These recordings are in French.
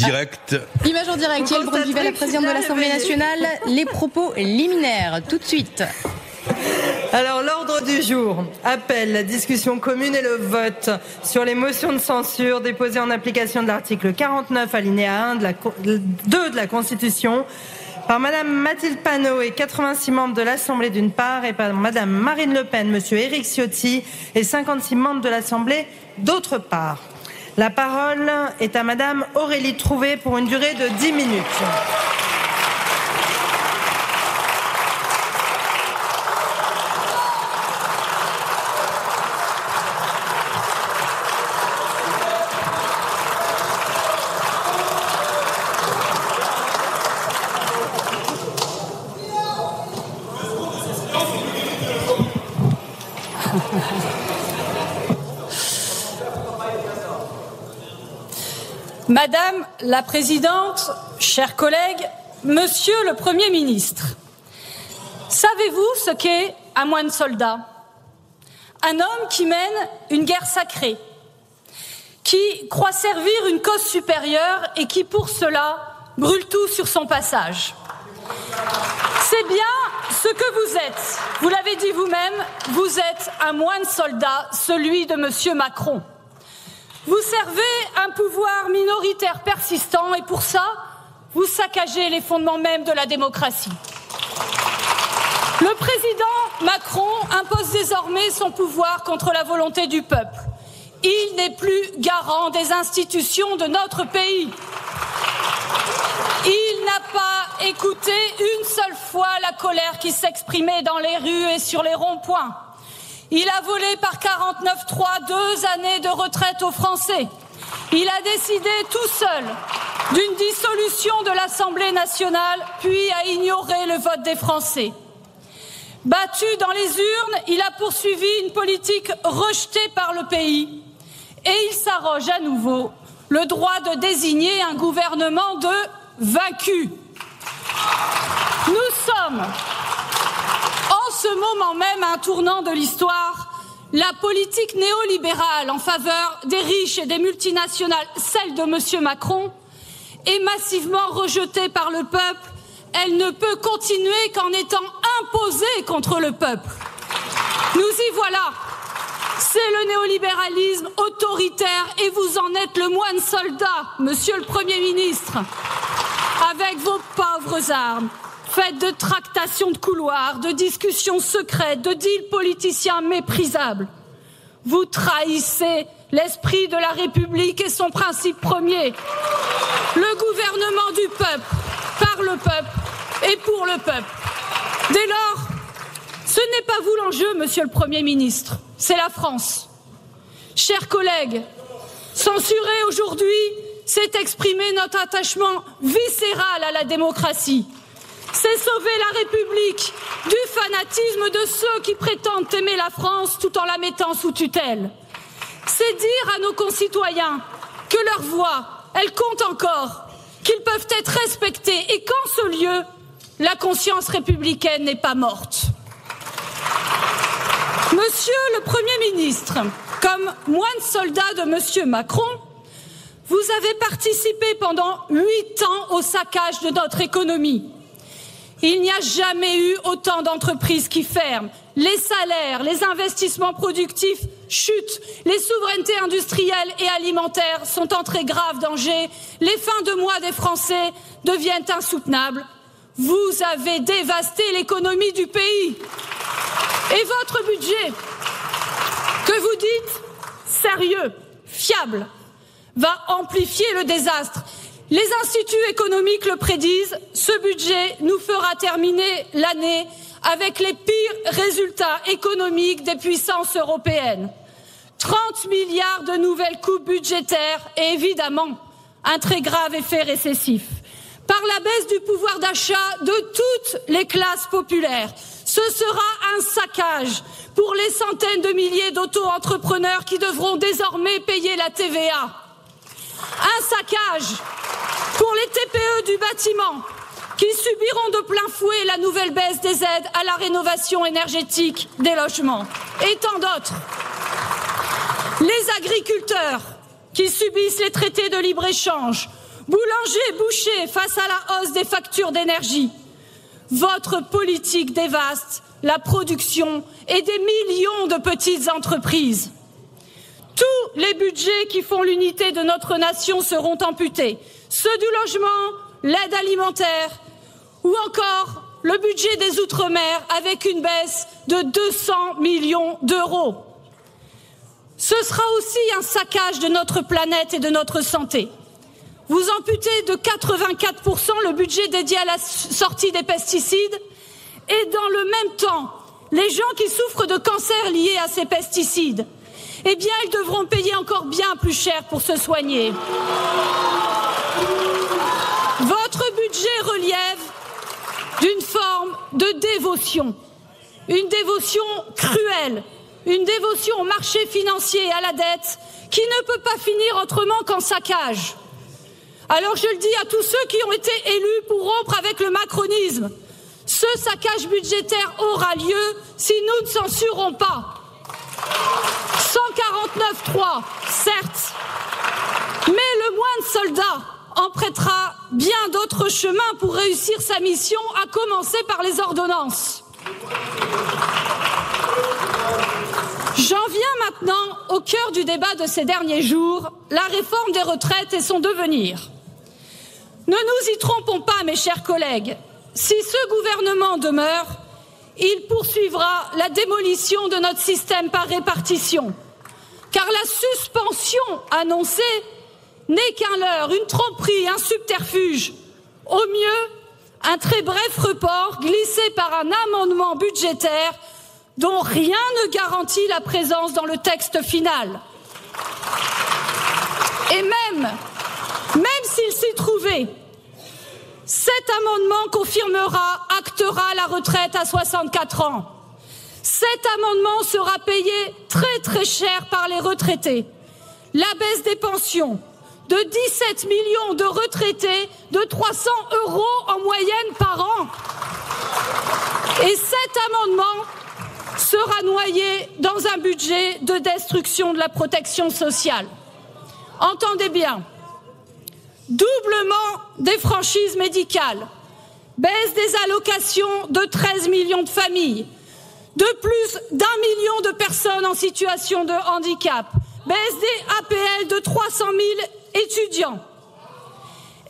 direct. Image en direct, Yael Braun-Pivet, la présidente de l'Assemblée nationale. Les propos liminaires, tout de suite. Alors, l'ordre du jour appelle la discussion commune et le vote sur les motions de censure déposées en application de l'article 49 alinéa 2 de la Constitution par Madame Mathilde Panot et 86 membres de l'Assemblée d'une part et par Madame Marine Le Pen, Monsieur Éric Ciotti et 56 membres de l'Assemblée d'autre part. La parole est à Madame Aurélie Trouvé pour une durée de 10 minutes. Madame la Présidente, chers collègues, Monsieur le Premier ministre, savez-vous ce qu'est un moine soldat? Un homme qui mène une guerre sacrée, qui croit servir une cause supérieure et qui, pour cela, brûle tout sur son passage. C'est bien ce que vous êtes. Vous l'avez dit vous-même, vous êtes un moine soldat, celui de Monsieur Macron. Vous servez un pouvoir minoritaire persistant et pour ça, vous saccagez les fondements même de la démocratie. Le président Macron impose désormais son pouvoir contre la volonté du peuple. Il n'est plus garant des institutions de notre pays. Il n'a pas écouté une seule fois la colère qui s'exprimait dans les rues et sur les ronds-points. Il a volé par 49.3 2 années de retraite aux Français. Il a décidé tout seul d'une dissolution de l'Assemblée nationale, puis a ignoré le vote des Français. Battu dans les urnes, il a poursuivi une politique rejetée par le pays et il s'arroge à nouveau le droit de désigner un gouvernement de vaincus. Nous sommes en ce moment même à un tournant de l'histoire. La politique néolibérale en faveur des riches et des multinationales, celle de M. Macron, est massivement rejetée par le peuple. Elle ne peut continuer qu'en étant imposée contre le peuple. Nous y voilà. C'est le néolibéralisme autoritaire et vous en êtes le moine soldat, Monsieur le Premier ministre, avec vos pauvres armes. Faites de tractations de couloirs, de discussions secrètes, de deals politiciens méprisables. Vous trahissez l'esprit de la République et son principe premier. Le gouvernement du peuple, par le peuple et pour le peuple. Dès lors, ce n'est pas vous l'enjeu, Monsieur le Premier ministre, c'est la France. Chers collègues, censurer aujourd'hui, c'est exprimer notre attachement viscéral à la démocratie. C'est sauver la République du fanatisme de ceux qui prétendent aimer la France tout en la mettant sous tutelle. C'est dire à nos concitoyens que leur voix, elle compte encore, qu'ils peuvent être respectés et qu'en ce lieu, la conscience républicaine n'est pas morte. Monsieur le Premier ministre, comme moine soldat de Monsieur Macron, vous avez participé pendant 8 ans au saccage de notre économie. Il n'y a jamais eu autant d'entreprises qui ferment. Les salaires, les investissements productifs chutent. Les souverainetés industrielles et alimentaires sont en très grave danger. Les fins de mois des Français deviennent insoutenables. Vous avez dévasté l'économie du pays. Et votre budget, que vous dites sérieux, fiable, va amplifier le désastre. Les instituts économiques le prédisent, ce budget nous fera terminer l'année avec les pires résultats économiques des puissances européennes. 30 milliards de nouvelles coupes budgétaires et évidemment un très grave effet récessif. Par la baisse du pouvoir d'achat de toutes les classes populaires, ce sera un saccage pour les centaines de milliers d'auto-entrepreneurs qui devront désormais payer la TVA. Un saccage pour les TPE du bâtiment qui subiront de plein fouet la nouvelle baisse des aides à la rénovation énergétique des logements et tant d'autres. Les agriculteurs qui subissent les traités de libre-échange boulangers, bouchers face à la hausse des factures d'énergie. Votre politique dévaste la production et des millions de petites entreprises. Tous les budgets qui font l'unité de notre nation seront amputés. Ceux du logement, l'aide alimentaire ou encore le budget des Outre-mer avec une baisse de 200 millions d'euros. Ce sera aussi un saccage de notre planète et de notre santé. Vous amputez de 84% le budget dédié à la sortie des pesticides et dans le même temps, les gens qui souffrent de cancers liés à ces pesticides, eh bien, ils devront payer encore bien plus cher pour se soigner. Votre budget relève d'une forme de dévotion, une dévotion cruelle, une dévotion au marché financier et à la dette qui ne peut pas finir autrement qu'en saccage. Alors je le dis à tous ceux qui ont été élus pour rompre avec le macronisme, ce saccage budgétaire aura lieu si nous ne censurons pas. 149.3, certes, mais le moine soldat empruntera bien d'autres chemins pour réussir sa mission, à commencer par les ordonnances. J'en viens maintenant au cœur du débat de ces derniers jours, la réforme des retraites et son devenir. Ne nous y trompons pas, mes chers collègues, si ce gouvernement demeure, il poursuivra la démolition de notre système par répartition, car la suspension annoncée n'est qu'un leurre, une tromperie, un subterfuge. Au mieux, un très bref report glissé par un amendement budgétaire dont rien ne garantit la présence dans le texte final. Et même s'il s'y trouvait, cet amendement confirmera, actera la retraite à 64 ans. Cet amendement sera payé très très cher par les retraités. La baisse des pensions de 17 millions de retraités, de 300 € en moyenne par an. Et cet amendement sera noyé dans un budget de destruction de la protection sociale. Entendez bien, doublement des franchises médicales, baisse des allocations de 13 millions de familles, de plus d'1 million de personnes en situation de handicap, baisse des APL de 300 000 étudiants.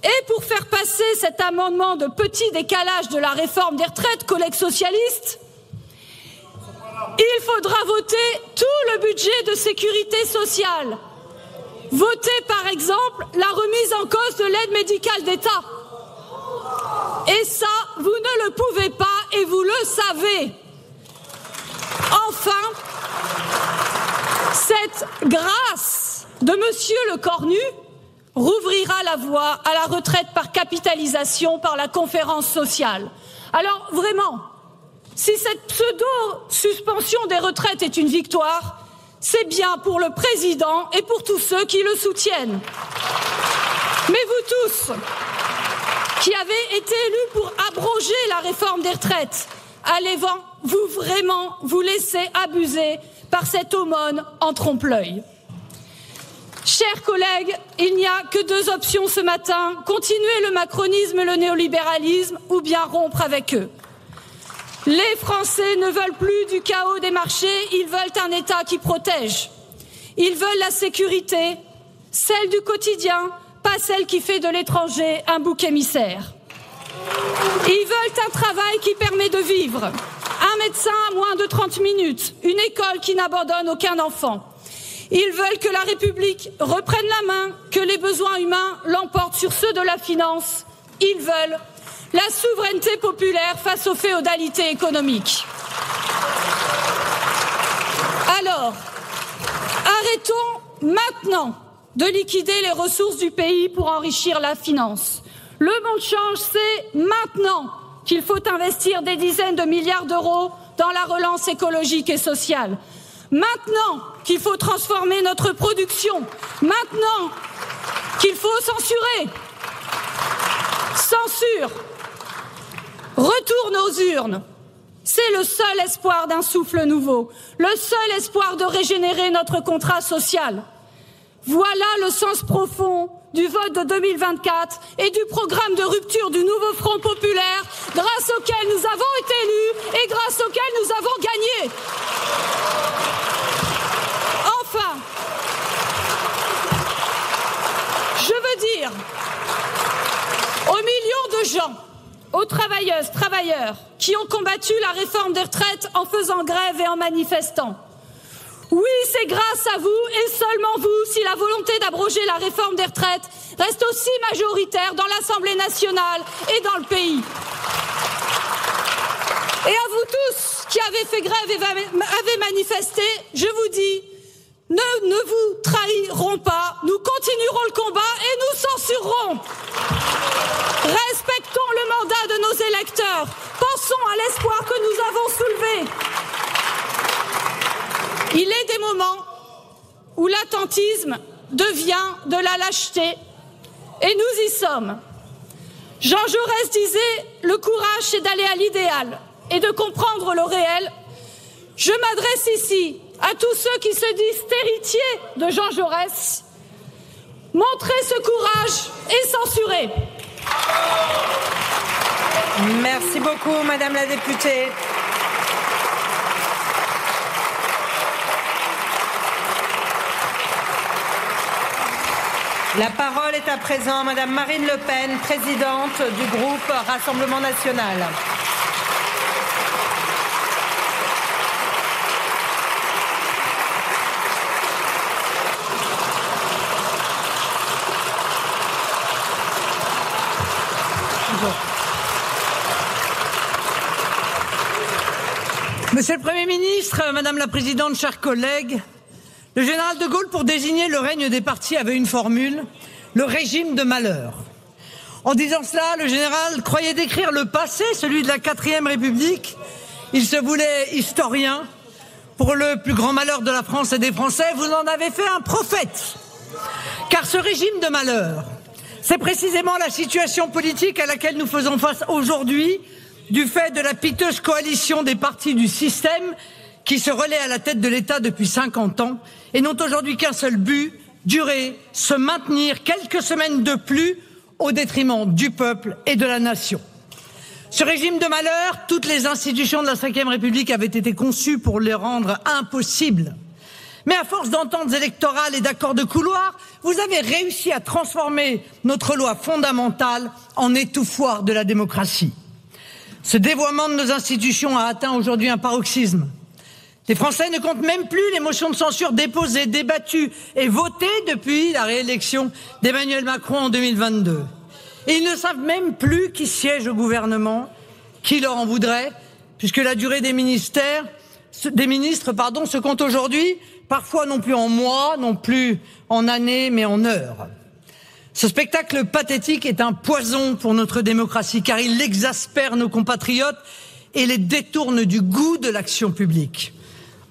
Et pour faire passer cet amendement de petit décalage de la réforme des retraites, collègues socialistes, il faudra voter tout le budget de sécurité sociale. Voter par exemple la remise en cause de l'aide médicale d'État. Et ça, vous ne le pouvez pas et vous le savez. Enfin, cette grâce de Monsieur Lecornu rouvrira la voie à la retraite par capitalisation par la conférence sociale. Alors vraiment, si cette pseudo-suspension des retraites est une victoire, c'est bien pour le président et pour tous ceux qui le soutiennent. Mais vous tous, qui avez été élus pour abroger la réforme des retraites, allez-vous vraiment vous laisser abuser par cette aumône en trompe-l'œil? Chers collègues, il n'y a que deux options ce matin, continuer le macronisme et le néolibéralisme ou bien rompre avec eux. Les Français ne veulent plus du chaos des marchés, ils veulent un État qui protège. Ils veulent la sécurité, celle du quotidien, pas celle qui fait de l'étranger un bouc émissaire. Ils veulent un travail qui permet de vivre, un médecin à moins de 30 minutes, une école qui n'abandonne aucun enfant. Ils veulent que la République reprenne la main, que les besoins humains l'emportent sur ceux de la finance. Ils veulent la souveraineté populaire face aux féodalités économiques. Alors, arrêtons maintenant de liquider les ressources du pays pour enrichir la finance. Le monde change, c'est maintenant qu'il faut investir des dizaines de milliards d'euros dans la relance écologique et sociale. Maintenant qu'il faut transformer notre production. Maintenant qu'il faut censurer. Censure. Retourne aux urnes. C'est le seul espoir d'un souffle nouveau, le seul espoir de régénérer notre contrat social. Voilà le sens profond du vote de 2024 et du programme de rupture du nouveau Front populaire, grâce auquel nous avons été élus et grâce auquel nous avons gagné. Enfin, je veux dire aux millions de gens, aux travailleuses, travailleurs, qui ont combattu la réforme des retraites en faisant grève et en manifestant. Oui, c'est grâce à vous et seulement vous si la volonté d'abroger la réforme des retraites reste aussi majoritaire dans l'Assemblée nationale et dans le pays. Et à vous tous qui avez fait grève et avez manifesté, je vous dis, ne vous trahirons pas, nous continuerons le combat et nous censurerons. Respectons le mandat de nos électeurs, pensons à l'espoir que nous avons soulevé. Il est des moments où l'attentisme devient de la lâcheté et nous y sommes. Jean Jaurès disait « Le courage, c'est d'aller à l'idéal et de comprendre le réel ». Je m'adresse ici à tous ceux qui se disent héritiers de Jean Jaurès. Montrez ce courage et censurez. Merci beaucoup, Madame la députée. La parole est à présent Madame Marine Le Pen, présidente du groupe Rassemblement national. Monsieur le Premier ministre, Madame la Présidente, chers collègues, le général de Gaulle, pour désigner le règne des partis, avait une formule, le régime de malheur. En disant cela, le général croyait décrire le passé, celui de la 4e République. Il se voulait historien. Pour le plus grand malheur de la France et des Français, vous en avez fait un prophète. Car ce régime de malheur, c'est précisément la situation politique à laquelle nous faisons face aujourd'hui, du fait de la piteuse coalition des partis du système qui se relaient à la tête de l'État depuis 50 ans et n'ont aujourd'hui qu'un seul but, durer, se maintenir quelques semaines de plus au détriment du peuple et de la nation. Ce régime de malheur, toutes les institutions de la Ve République avaient été conçues pour les rendre impossibles. Mais à force d'ententes électorales et d'accords de couloir, vous avez réussi à transformer notre loi fondamentale en étouffoir de la démocratie. Ce dévoiement de nos institutions a atteint aujourd'hui un paroxysme. Les Français ne comptent même plus les motions de censure déposées, débattues et votées depuis la réélection d'Emmanuel Macron en 2022. Et ils ne savent même plus qui siège au gouvernement, qui leur en voudrait, puisque la durée des ministres se compte aujourd'hui, parfois non plus en mois, non plus en années, mais en heures. Ce spectacle pathétique est un poison pour notre démocratie, car il exaspère nos compatriotes et les détourne du goût de l'action publique.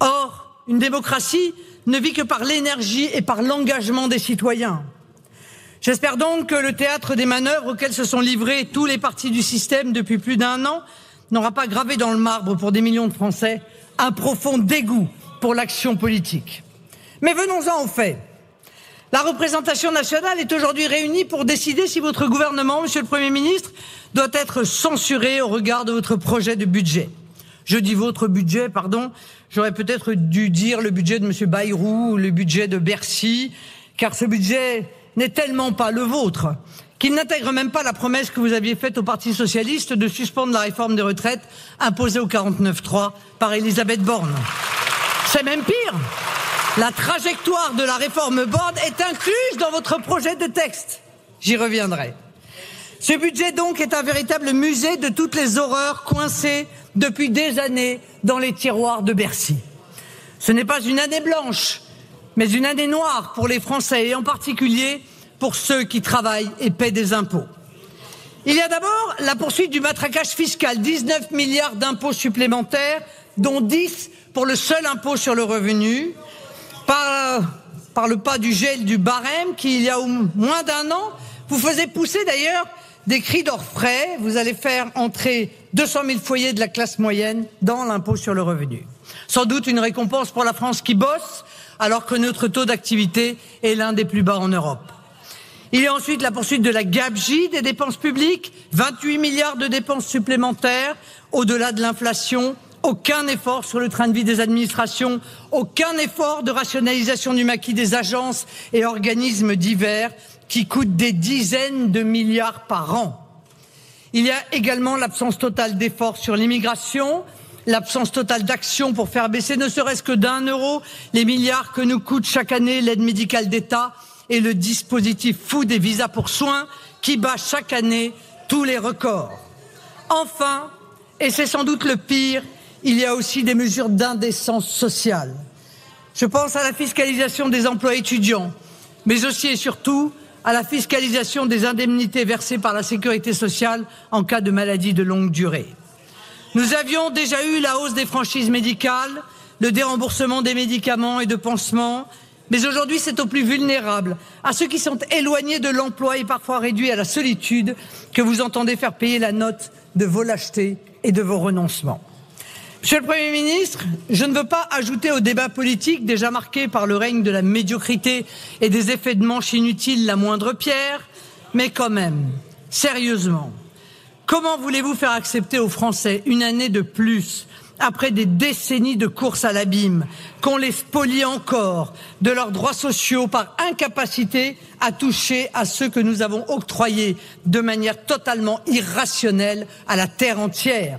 Or, une démocratie ne vit que par l'énergie et par l'engagement des citoyens. J'espère donc que le théâtre des manœuvres auxquelles se sont livrés tous les partis du système depuis plus d'1 an n'aura pas gravé dans le marbre pour des millions de Français un profond dégoût pour l'action politique. Mais venons-en aux faits. La représentation nationale est aujourd'hui réunie pour décider si votre gouvernement, Monsieur le Premier ministre, doit être censuré au regard de votre projet de budget. Je dis votre budget, pardon, j'aurais peut-être dû dire le budget de M. Bayrou ou le budget de Bercy, car ce budget n'est tellement pas le vôtre, qu'il n'intègre même pas la promesse que vous aviez faite au Parti socialiste de suspendre la réforme des retraites imposée au 49.3 par Elisabeth Borne. C'est même pire. La trajectoire de la réforme Borne est incluse dans votre projet de texte. J'y reviendrai. Ce budget donc est un véritable musée de toutes les horreurs coincées depuis des années dans les tiroirs de Bercy. Ce n'est pas une année blanche, mais une année noire pour les Français et en particulier pour ceux qui travaillent et paient des impôts. Il y a d'abord la poursuite du matraquage fiscal, 19 milliards d'impôts supplémentaires, dont 10 pour le seul impôt sur le revenu, par le pas du gel du barème qui, il y a moins d'1 an, vous faisait pousser d'ailleurs des cris d'orfraie. Vous allez faire entrer 200 000 foyers de la classe moyenne dans l'impôt sur le revenu. Sans doute une récompense pour la France qui bosse, alors que notre taux d'activité est l'un des plus bas en Europe. Il y a ensuite la poursuite de la gabegie des dépenses publiques, 28 milliards de dépenses supplémentaires, au-delà de l'inflation, aucun effort sur le train de vie des administrations, aucun effort de rationalisation du maquis des agences et organismes divers qui coûtent des dizaines de milliards par an. Il y a également l'absence totale d'efforts sur l'immigration, l'absence totale d'action pour faire baisser ne serait-ce que d'1 euro les milliards que nous coûte chaque année l'aide médicale d'État et le dispositif fou des visas pour soins qui bat chaque année tous les records. Enfin, et c'est sans doute le pire, il y a aussi des mesures d'indécence sociale. Je pense à la fiscalisation des emplois étudiants, mais aussi et surtout à la fiscalisation des indemnités versées par la sécurité sociale en cas de maladie de longue durée. Nous avions déjà eu la hausse des franchises médicales, le déremboursement des médicaments et de pansements, mais aujourd'hui c'est aux plus vulnérables, à ceux qui sont éloignés de l'emploi et parfois réduits à la solitude, que vous entendez faire payer la note de vos lâchetés et de vos renoncements. Monsieur le Premier ministre, je ne veux pas ajouter au débat politique déjà marqué par le règne de la médiocrité et des effets de manche inutiles la moindre pierre, mais quand même, sérieusement, comment voulez-vous faire accepter aux Français une année de plus après des décennies de course à l'abîme, qu'on les spolie encore de leurs droits sociaux par incapacité à toucher à ceux que nous avons octroyés de manière totalement irrationnelle à la terre entière?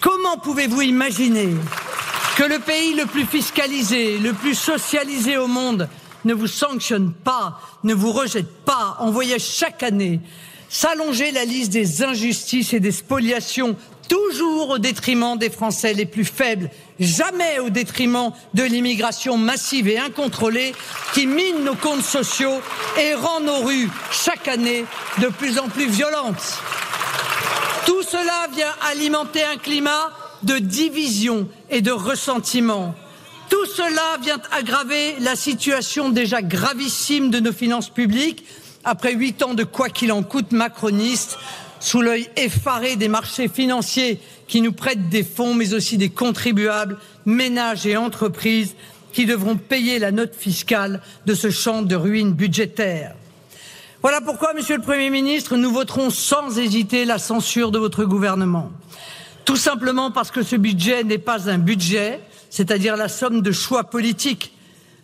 Comment pouvez-vous imaginer que le pays le plus fiscalisé, le plus socialisé au monde ne vous sanctionne pas, ne vous rejette pas, en voyant chaque année s'allonger la liste des injustices et des spoliations, toujours au détriment des Français les plus faibles, jamais au détriment de l'immigration massive et incontrôlée qui mine nos comptes sociaux et rend nos rues chaque année de plus en plus violentes? Tout cela vient alimenter un climat de division et de ressentiment. Tout cela vient aggraver la situation déjà gravissime de nos finances publiques après 8 ans de quoi qu'il en coûte macroniste, sous l'œil effaré des marchés financiers qui nous prêtent des fonds, mais aussi des contribuables, ménages et entreprises qui devront payer la note fiscale de ce champ de ruines budgétaires. Voilà pourquoi, Monsieur le Premier ministre, nous voterons sans hésiter la censure de votre gouvernement. Tout simplement parce que ce budget n'est pas un budget, c'est-à-dire la somme de choix politiques.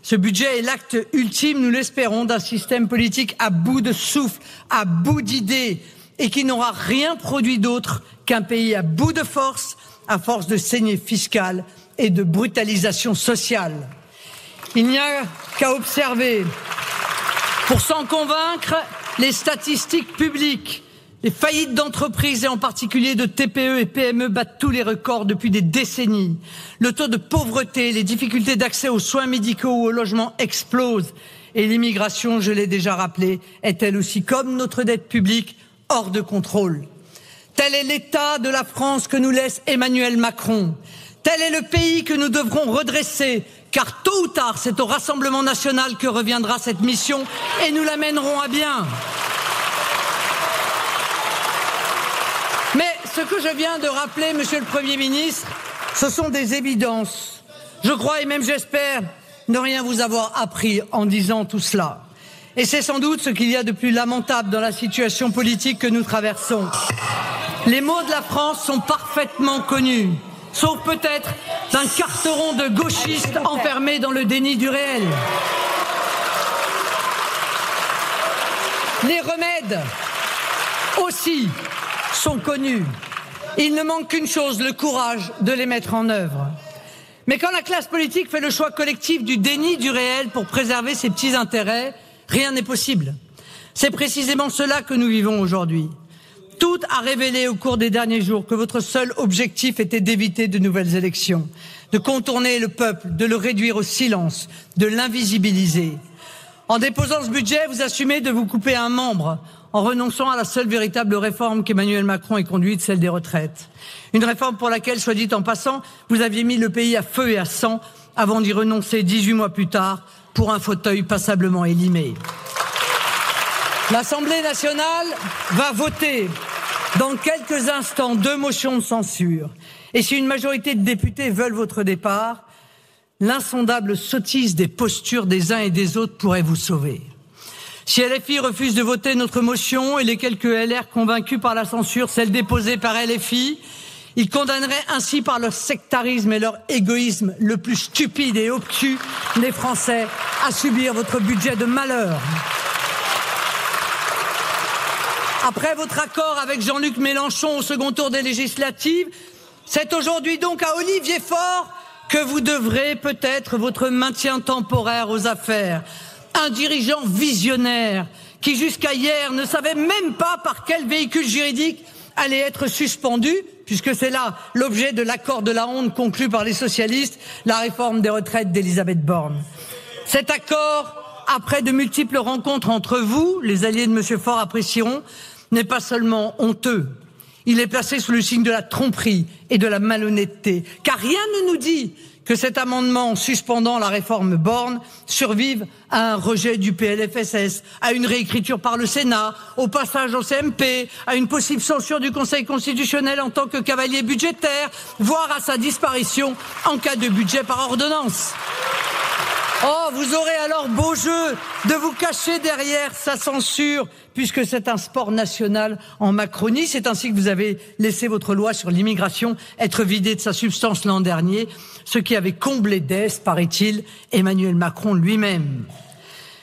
Ce budget est l'acte ultime, nous l'espérons, d'un système politique à bout de souffle, à bout d'idées, et qui n'aura rien produit d'autre qu'un pays à bout de force, à force de saignée fiscale et de brutalisation sociale. Il n'y a qu'à observer, pour s'en convaincre, les statistiques publiques. Les faillites d'entreprises et en particulier de TPE et PME battent tous les records depuis des décennies. Le taux de pauvreté, les difficultés d'accès aux soins médicaux ou au logement explosent. Et l'immigration, je l'ai déjà rappelé, est elle aussi, comme notre dette publique, hors de contrôle. Tel est l'état de la France que nous laisse Emmanuel Macron. Tel est le pays que nous devrons redresser, car tôt ou tard, c'est au Rassemblement national que reviendra cette mission et nous la mènerons à bien. Mais ce que je viens de rappeler, Monsieur le Premier ministre, ce sont des évidences. Je crois et même j'espère ne rien vous avoir appris en disant tout cela. Et c'est sans doute ce qu'il y a de plus lamentable dans la situation politique que nous traversons. Les maux de la France sont parfaitement connus, sauf peut-être d'un carteron de gauchistes enfermés dans le déni du réel. Les remèdes aussi sont connus. Il ne manque qu'une chose, le courage de les mettre en œuvre. Mais quand la classe politique fait le choix collectif du déni du réel pour préserver ses petits intérêts, rien n'est possible. C'est précisément cela que nous vivons aujourd'hui. Tout a révélé au cours des derniers jours que votre seul objectif était d'éviter de nouvelles élections, de contourner le peuple, de le réduire au silence, de l'invisibiliser. En déposant ce budget, vous assumez de vous couper un membre, en renonçant à la seule véritable réforme qu'Emmanuel Macron ait conduite, celle des retraites. Une réforme pour laquelle, soit dit en passant, vous aviez mis le pays à feu et à sang avant d'y renoncer 18 mois plus tard pour un fauteuil passablement élimé. L'Assemblée nationale va voter dans quelques instants 2 motions de censure. Et si une majorité de députés veulent votre départ, l'insondable sottise des postures des uns et des autres pourrait vous sauver. Si LFI refuse de voter notre motion et les quelques LR convaincus par la censure, celle déposée par LFI, ils condamneraient ainsi par leur sectarisme et leur égoïsme le plus stupide et obtus les Français à subir votre budget de malheur. Après votre accord avec Jean-Luc Mélenchon au second tour des législatives, c'est aujourd'hui donc à Olivier Faure que vous devrez peut-être votre maintien temporaire aux affaires. Un dirigeant visionnaire qui jusqu'à hier ne savait même pas par quel véhicule juridique allait être suspendu, puisque c'est là l'objet de l'accord de la honte conclu par les socialistes, la réforme des retraites d'Elisabeth Borne. Cet accord, après de multiples rencontres entre vous, les alliés de M. Faure apprécieront, n'est pas seulement honteux, il est placé sous le signe de la tromperie et de la malhonnêteté, car rien ne nous dit que cet amendement suspendant la réforme Borne survive à un rejet du PLFSS, à une réécriture par le Sénat, au passage au CMP, à une possible censure du Conseil constitutionnel en tant que cavalier budgétaire, voire à sa disparition en cas de budget par ordonnance. Oh, vous aurez alors beau jeu de vous cacher derrière sa censure, puisque c'est un sport national en Macronie. C'est ainsi que vous avez laissé votre loi sur l'immigration être vidée de sa substance l'an dernier, ce qui avait comblé d'est, paraît-il, Emmanuel Macron lui-même.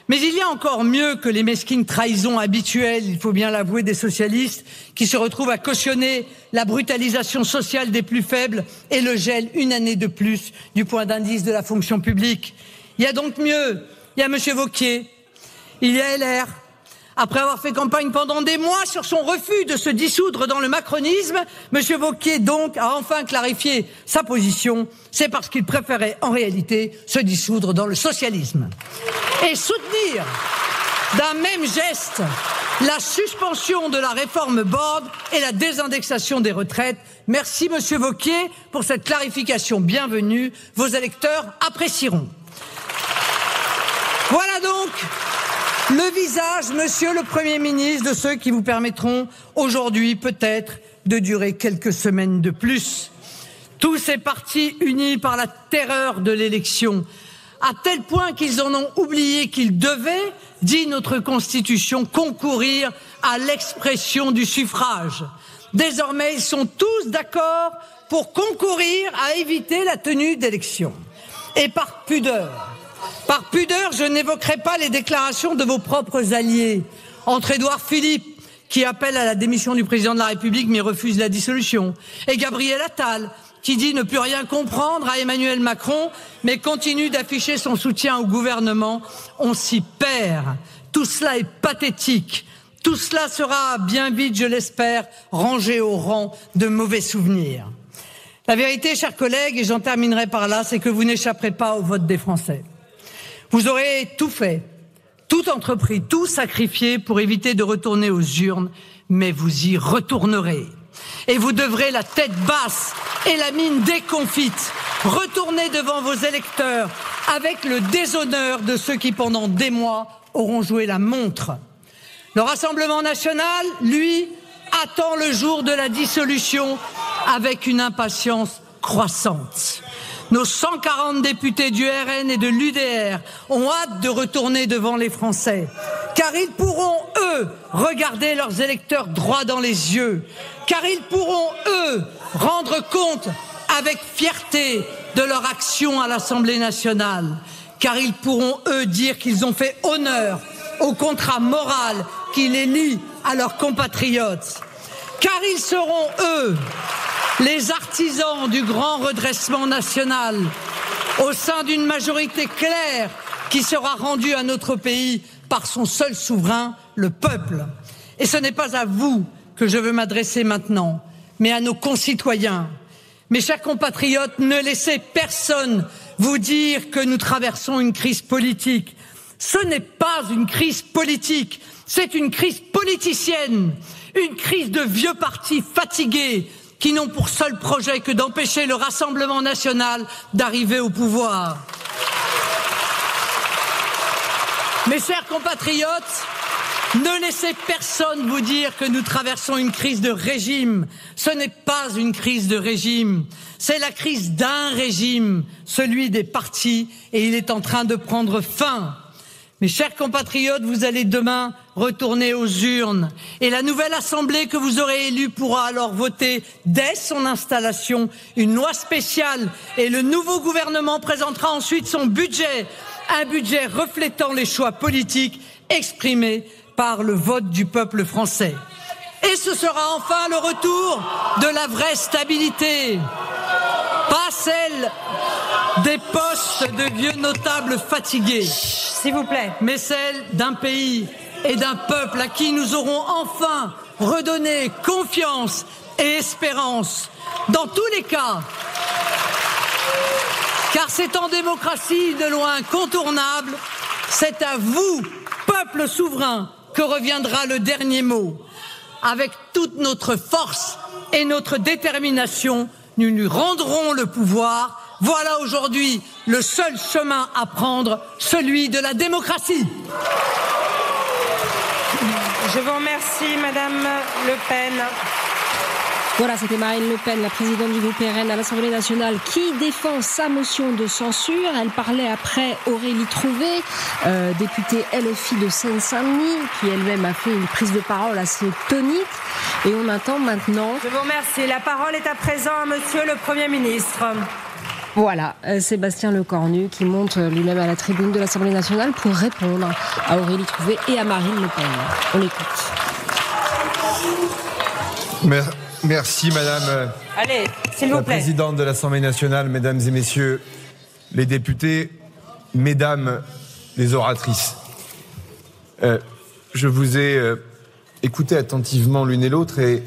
Mais il y a encore mieux que les mesquines trahisons habituelles, il faut bien l'avouer, des socialistes, qui se retrouvent à cautionner la brutalisation sociale des plus faibles et le gel une année de plus du point d'indice de la fonction publique. Il y a donc mieux, il y a M. Wauquiez, il y a LR. Après avoir fait campagne pendant des mois sur son refus de se dissoudre dans le macronisme, M. Wauquiez donc a enfin clarifié sa position. C'est parce qu'il préférait en réalité se dissoudre dans le socialisme. Et soutenir d'un même geste la suspension de la réforme Borne et la désindexation des retraites. Merci M. Wauquiez pour cette clarification bienvenue. Vos électeurs apprécieront. Voilà donc le visage, Monsieur le Premier ministre, de ceux qui vous permettront aujourd'hui peut-être de durer quelques semaines de plus. Tous ces partis unis par la terreur de l'élection, à tel point qu'ils en ont oublié qu'ils devaient, dit notre Constitution, concourir à l'expression du suffrage. Désormais, ils sont tous d'accord pour concourir à éviter la tenue d'élections. Et par pudeur, je n'évoquerai pas les déclarations de vos propres alliés, entre Édouard Philippe, qui appelle à la démission du président de la République mais refuse la dissolution, et Gabriel Attal, qui dit ne plus rien comprendre à Emmanuel Macron mais continue d'afficher son soutien au gouvernement. On s'y perd. Tout cela est pathétique. Tout cela sera bien vite, je l'espère, rangé au rang de mauvais souvenirs. La vérité, chers collègues, et j'en terminerai par là, c'est que vous n'échapperez pas au vote des Français. Vous aurez tout fait, tout entrepris, tout sacrifié pour éviter de retourner aux urnes, mais vous y retournerez. Et vous devrez la tête basse et la mine déconfite retourner devant vos électeurs avec le déshonneur de ceux qui, pendant des mois, auront joué la montre. Le Rassemblement national, lui, attend le jour de la dissolution avec une impatience croissante. Nos 140 députés du RN et de l'UDR ont hâte de retourner devant les Français, car ils pourront, eux, regarder leurs électeurs droit dans les yeux, car ils pourront, eux, rendre compte avec fierté de leur action à l'Assemblée nationale, car ils pourront, eux, dire qu'ils ont fait honneur au contrat moral qui les lie à leurs compatriotes, car ils seront, eux, les artisans du grand redressement national au sein d'une majorité claire qui sera rendue à notre pays par son seul souverain, le peuple. Et ce n'est pas à vous que je veux m'adresser maintenant, mais à nos concitoyens. Mes chers compatriotes, ne laissez personne vous dire que nous traversons une crise politique. Ce n'est pas une crise politique, c'est une crise politicienne, une crise de vieux partis fatigués qui n'ont pour seul projet que d'empêcher le Rassemblement national d'arriver au pouvoir. Mes chers compatriotes, Ne laissez personne vous dire que nous traversons une crise de régime. Ce n'est pas une crise de régime. C'est la crise d'un régime, celui des partis, et il est en train de prendre fin. Mes chers compatriotes, vous allez demain retourner aux urnes et la nouvelle assemblée que vous aurez élue pourra alors voter dès son installation une loi spéciale et le nouveau gouvernement présentera ensuite son budget, un budget reflétant les choix politiques exprimés par le vote du peuple français. Et ce sera enfin le retour de la vraie stabilité, pas celle des postes de vieux notables fatigués, s'il vous plaît, mais celle d'un pays et d'un peuple à qui nous aurons enfin redonné confiance et espérance. Dans tous les cas, car c'est en démocratie de loin incontournable, c'est à vous, peuple souverain, que reviendra le dernier mot. Avec toute notre force et notre détermination, nous lui rendrons le pouvoir. Voilà aujourd'hui le seul chemin à prendre, celui de la démocratie. Je vous remercie, Madame Le Pen. Voilà, c'était Marine Le Pen, la présidente du groupe RN à l'Assemblée nationale, qui défend sa motion de censure. Elle parlait après Aurélie Trouvé, députée LFI de Seine-Saint-Denis, qui elle-même a fait une prise de parole assez tonique. Et on attend maintenant... Je vous remercie. La parole est à présent à Monsieur le Premier ministre. Voilà, Sébastien Lecornu qui monte lui-même à la tribune de l'Assemblée nationale pour répondre à Aurélie Trouvé et à Marine Le Pen. On l'écoute. Merci Madame la Présidente de l'Assemblée nationale, Mesdames et Messieurs les députés, Mesdames les oratrices. Je vous ai écouté attentivement l'une et l'autre et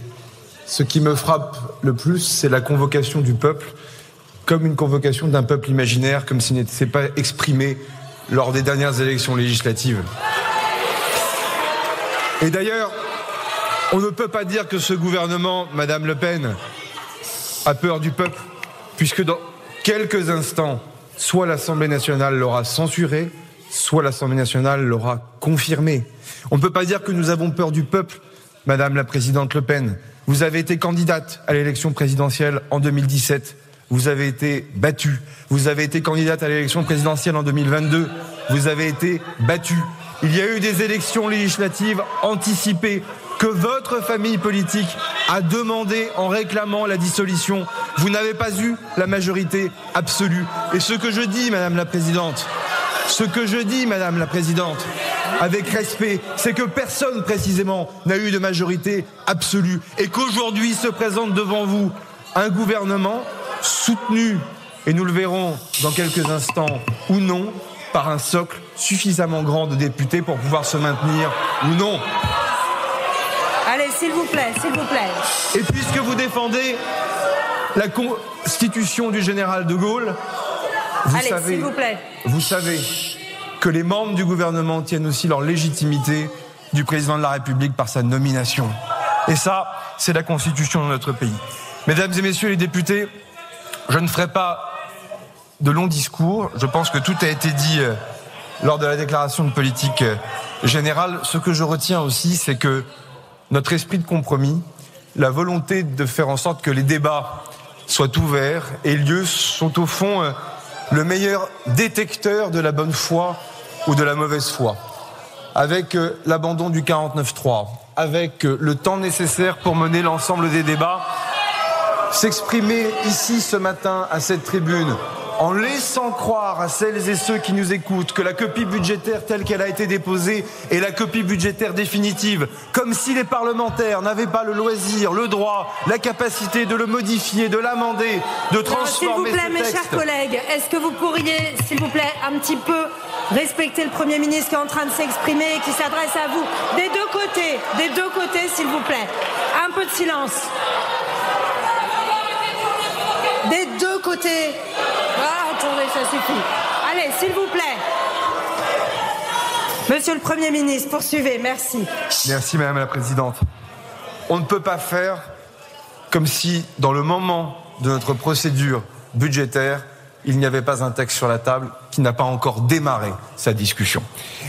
ce qui me frappe le plus, c'est la convocation du peuple comme une convocation d'un peuple imaginaire, comme s'il n'était pas exprimé lors des dernières élections législatives. Et d'ailleurs, on ne peut pas dire que ce gouvernement, Madame Le Pen, a peur du peuple, puisque dans quelques instants, soit l'Assemblée nationale l'aura censuré, soit l'Assemblée nationale l'aura confirmé. On ne peut pas dire que nous avons peur du peuple, Madame la Présidente Le Pen. Vous avez été candidate à l'élection présidentielle en 2017. Vous avez été battue. Vous avez été candidate à l'élection présidentielle en 2022. Vous avez été battue. Il y a eu des élections législatives anticipées que votre famille politique a demandé en réclamant la dissolution. Vous n'avez pas eu la majorité absolue. Et ce que je dis, Madame la Présidente, avec respect, c'est que personne précisément n'a eu de majorité absolue et qu'aujourd'hui se présente devant vous un gouvernement soutenu, et nous le verrons dans quelques instants, ou non, par un socle suffisamment grand de députés pour pouvoir se maintenir ou non. Allez, s'il vous plaît. Et puisque vous défendez la constitution du général de Gaulle, vous savez que les membres du gouvernement tiennent aussi leur légitimité du président de la République par sa nomination. Et ça, c'est la constitution de notre pays. Mesdames et messieurs les députés, je ne ferai pas de longs discours. Je pense que tout a été dit lors de la déclaration de politique générale. Ce que je retiens aussi, c'est que notre esprit de compromis, la volonté de faire en sorte que les débats soient ouverts et lieu, sont au fond le meilleur détecteur de la bonne foi ou de la mauvaise foi. Avec l'abandon du 49.3, avec le temps nécessaire pour mener l'ensemble des débats, s'exprimer ici ce matin à cette tribune en laissant croire à celles et ceux qui nous écoutent que la copie budgétaire telle qu'elle a été déposée est la copie budgétaire définitive, comme si les parlementaires n'avaient pas le loisir, le droit, la capacité de le modifier, de l'amender, de transformer ce texte. S'il vous plaît, mes chers collègues, est-ce que vous pourriez, s'il vous plaît, un petit peu respecter le Premier ministre qui est en train de s'exprimer et qui s'adresse à vous des deux côtés, s'il vous plaît. Un peu de silence. Des deux côtés. Ah, attendez, ça suffit. Allez, s'il vous plaît. Monsieur le Premier ministre, poursuivez, merci. Merci Madame la Présidente. On ne peut pas faire comme si, dans le moment de notre procédure budgétaire, il n'y avait pas un texte sur la table qui n'a pas encore démarré sa discussion.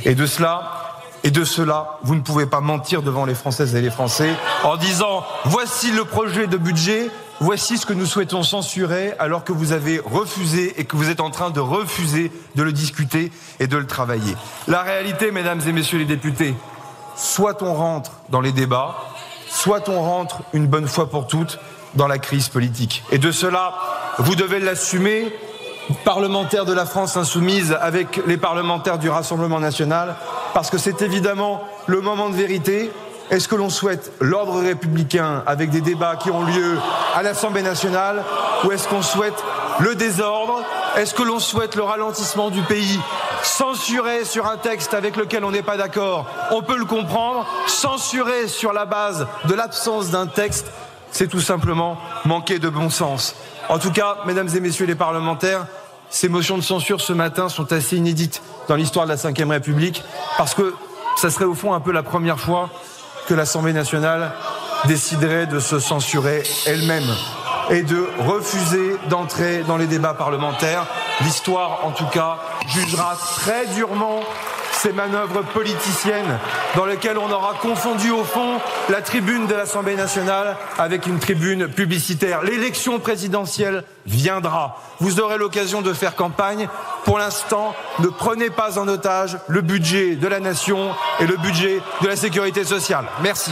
Et de cela, Et de cela, vous ne pouvez pas mentir devant les Françaises et les Français en disant « Voici le projet de budget, voici ce que nous souhaitons censurer », alors que vous avez refusé et que vous êtes en train de refuser de le discuter et de le travailler. La réalité, mesdames et messieurs les députés, soit on rentre dans les débats, soit on rentre une bonne fois pour toutes dans la crise politique. Et de cela, vous devez l'assumer, parlementaires de la France insoumise avec les parlementaires du Rassemblement national, parce que c'est évidemment le moment de vérité. Est-ce que l'on souhaite l'ordre républicain avec des débats qui ont lieu à l'Assemblée nationale, ou est-ce qu'on souhaite le désordre? Est-ce que l'on souhaite le ralentissement du pays? Censurer sur un texte avec lequel on n'est pas d'accord, on peut le comprendre. Censurer sur la base de l'absence d'un texte, c'est tout simplement manquer de bon sens. En tout cas, mesdames et messieurs les parlementaires, ces motions de censure ce matin sont assez inédites dans l'histoire de la Ve République, parce que ça serait au fond un peu la première fois que l'Assemblée nationale déciderait de se censurer elle-même et de refuser d'entrer dans les débats parlementaires. L'histoire, en tout cas, jugera très durement ces manœuvres politiciennes dans lesquelles on aura confondu au fond la tribune de l'Assemblée nationale avec une tribune publicitaire. L'élection présidentielle viendra. Vous aurez l'occasion de faire campagne. Pour l'instant, ne prenez pas en otage le budget de la nation et le budget de la sécurité sociale. Merci.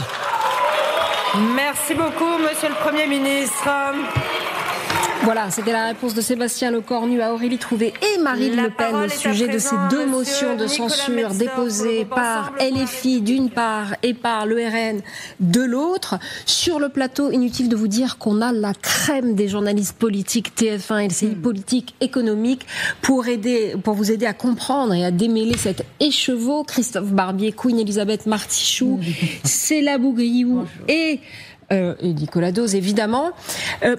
Merci beaucoup, Monsieur le Premier ministre. Voilà, c'était la réponse de Sébastien Lecornu à Aurélie Trouvé et Marine Le Pen au sujet de ces deux motions de censure déposées par LFI d'une part et par le RN de l'autre. Sur le plateau, inutile de vous dire qu'on a la crème des journalistes politiques TF1 et LCI politique économique pour vous aider à comprendre et à démêler cet écheveau. Christophe Barbier, Queen Elisabeth Martichoux, Céla Bougriou et Nicolas Dose, évidemment.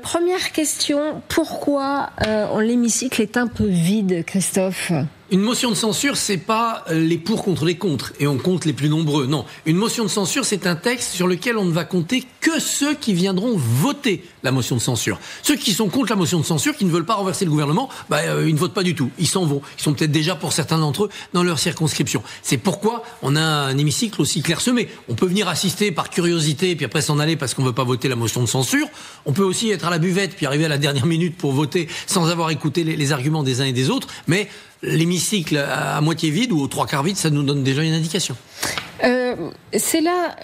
Première question, pourquoi l'hémicycle est un peu vide, Christophe ? Une motion de censure, c'est pas les pour contre les contre, et on compte les plus nombreux. Non, une motion de censure, c'est un texte sur lequel on ne va compter que ceux qui viendront voter la motion de censure. Ceux qui sont contre la motion de censure, qui ne veulent pas renverser le gouvernement, ils ne votent pas du tout. Ils s'en vont. Ils sont peut-être déjà, pour certains d'entre eux, dans leur circonscription. C'est pourquoi on a un hémicycle aussi clairsemé. On peut venir assister par curiosité, puis après s'en aller parce qu'on ne veut pas voter la motion de censure. On peut aussi être à la buvette, puis arriver à la dernière minute pour voter sans avoir écouté les arguments des uns et des autres. Mais l'hémicycle à moitié vide ou aux trois quarts vide, ça nous donne déjà une indication. C'est là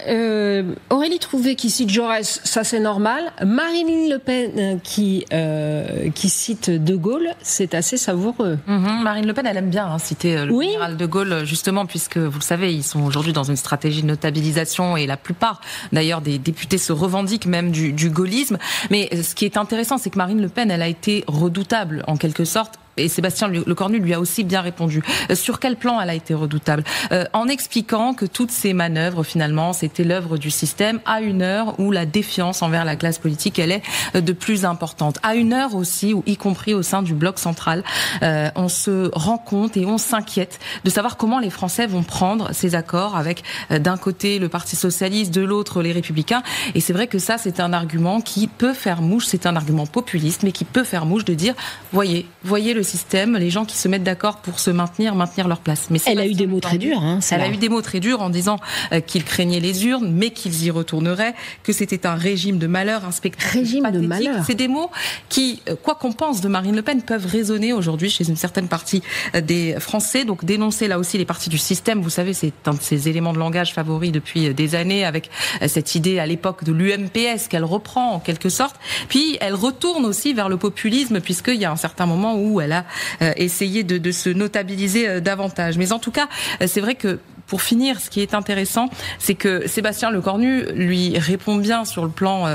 Aurélie Trouvé qui cite Jaurès, ça c'est normal. Marine Le Pen qui cite De Gaulle, c'est assez savoureux. Marine Le Pen, elle aime bien citer le général De Gaulle, justement, puisque vous le savez, ils sont aujourd'hui dans une stratégie de notabilisation et la plupart, d'ailleurs, des députés se revendiquent même du gaullisme. Mais ce qui est intéressant, c'est que Marine Le Pen, elle a été redoutable en quelque sorte. Et Sébastien Lecornu lui a aussi bien répondu. Sur quel plan elle a été redoutable ? En expliquant que toutes ces manœuvres, finalement, c'était l'œuvre du système à une heure où la défiance envers la classe politique, elle est de plus importante. À une heure aussi où, y compris au sein du bloc central, on se rend compte et on s'inquiète de savoir comment les Français vont prendre ces accords avec, d'un côté, le Parti socialiste, de l'autre, les Républicains. Et c'est vrai que ça, c'est un argument qui peut faire mouche, c'est un argument populiste, mais qui peut faire mouche de dire, voyez le système, les gens qui se mettent d'accord pour se maintenir leur place. Mais elle a eu des mots très durs. Elle a eu des mots très durs en disant qu'ils craignaient les urnes, mais qu'ils y retourneraient, que c'était un régime de malheur, un spectacle pathétique. De malheur. C'est des mots qui, quoi qu'on pense de Marine Le Pen, peuvent résonner aujourd'hui chez une certaine partie des Français. Donc dénoncer là aussi les partis du système, vous savez, c'est un de ces éléments de langage favoris depuis des années, avec cette idée à l'époque de l'UMPS qu'elle reprend en quelque sorte. Puis elle retourne aussi vers le populisme, puisqu'il y a un certain moment où elle a essayé de se notabiliser davantage. Mais en tout cas, c'est vrai que pour finir, ce qui est intéressant, c'est que Sébastien Lecornu lui répond bien sur le plan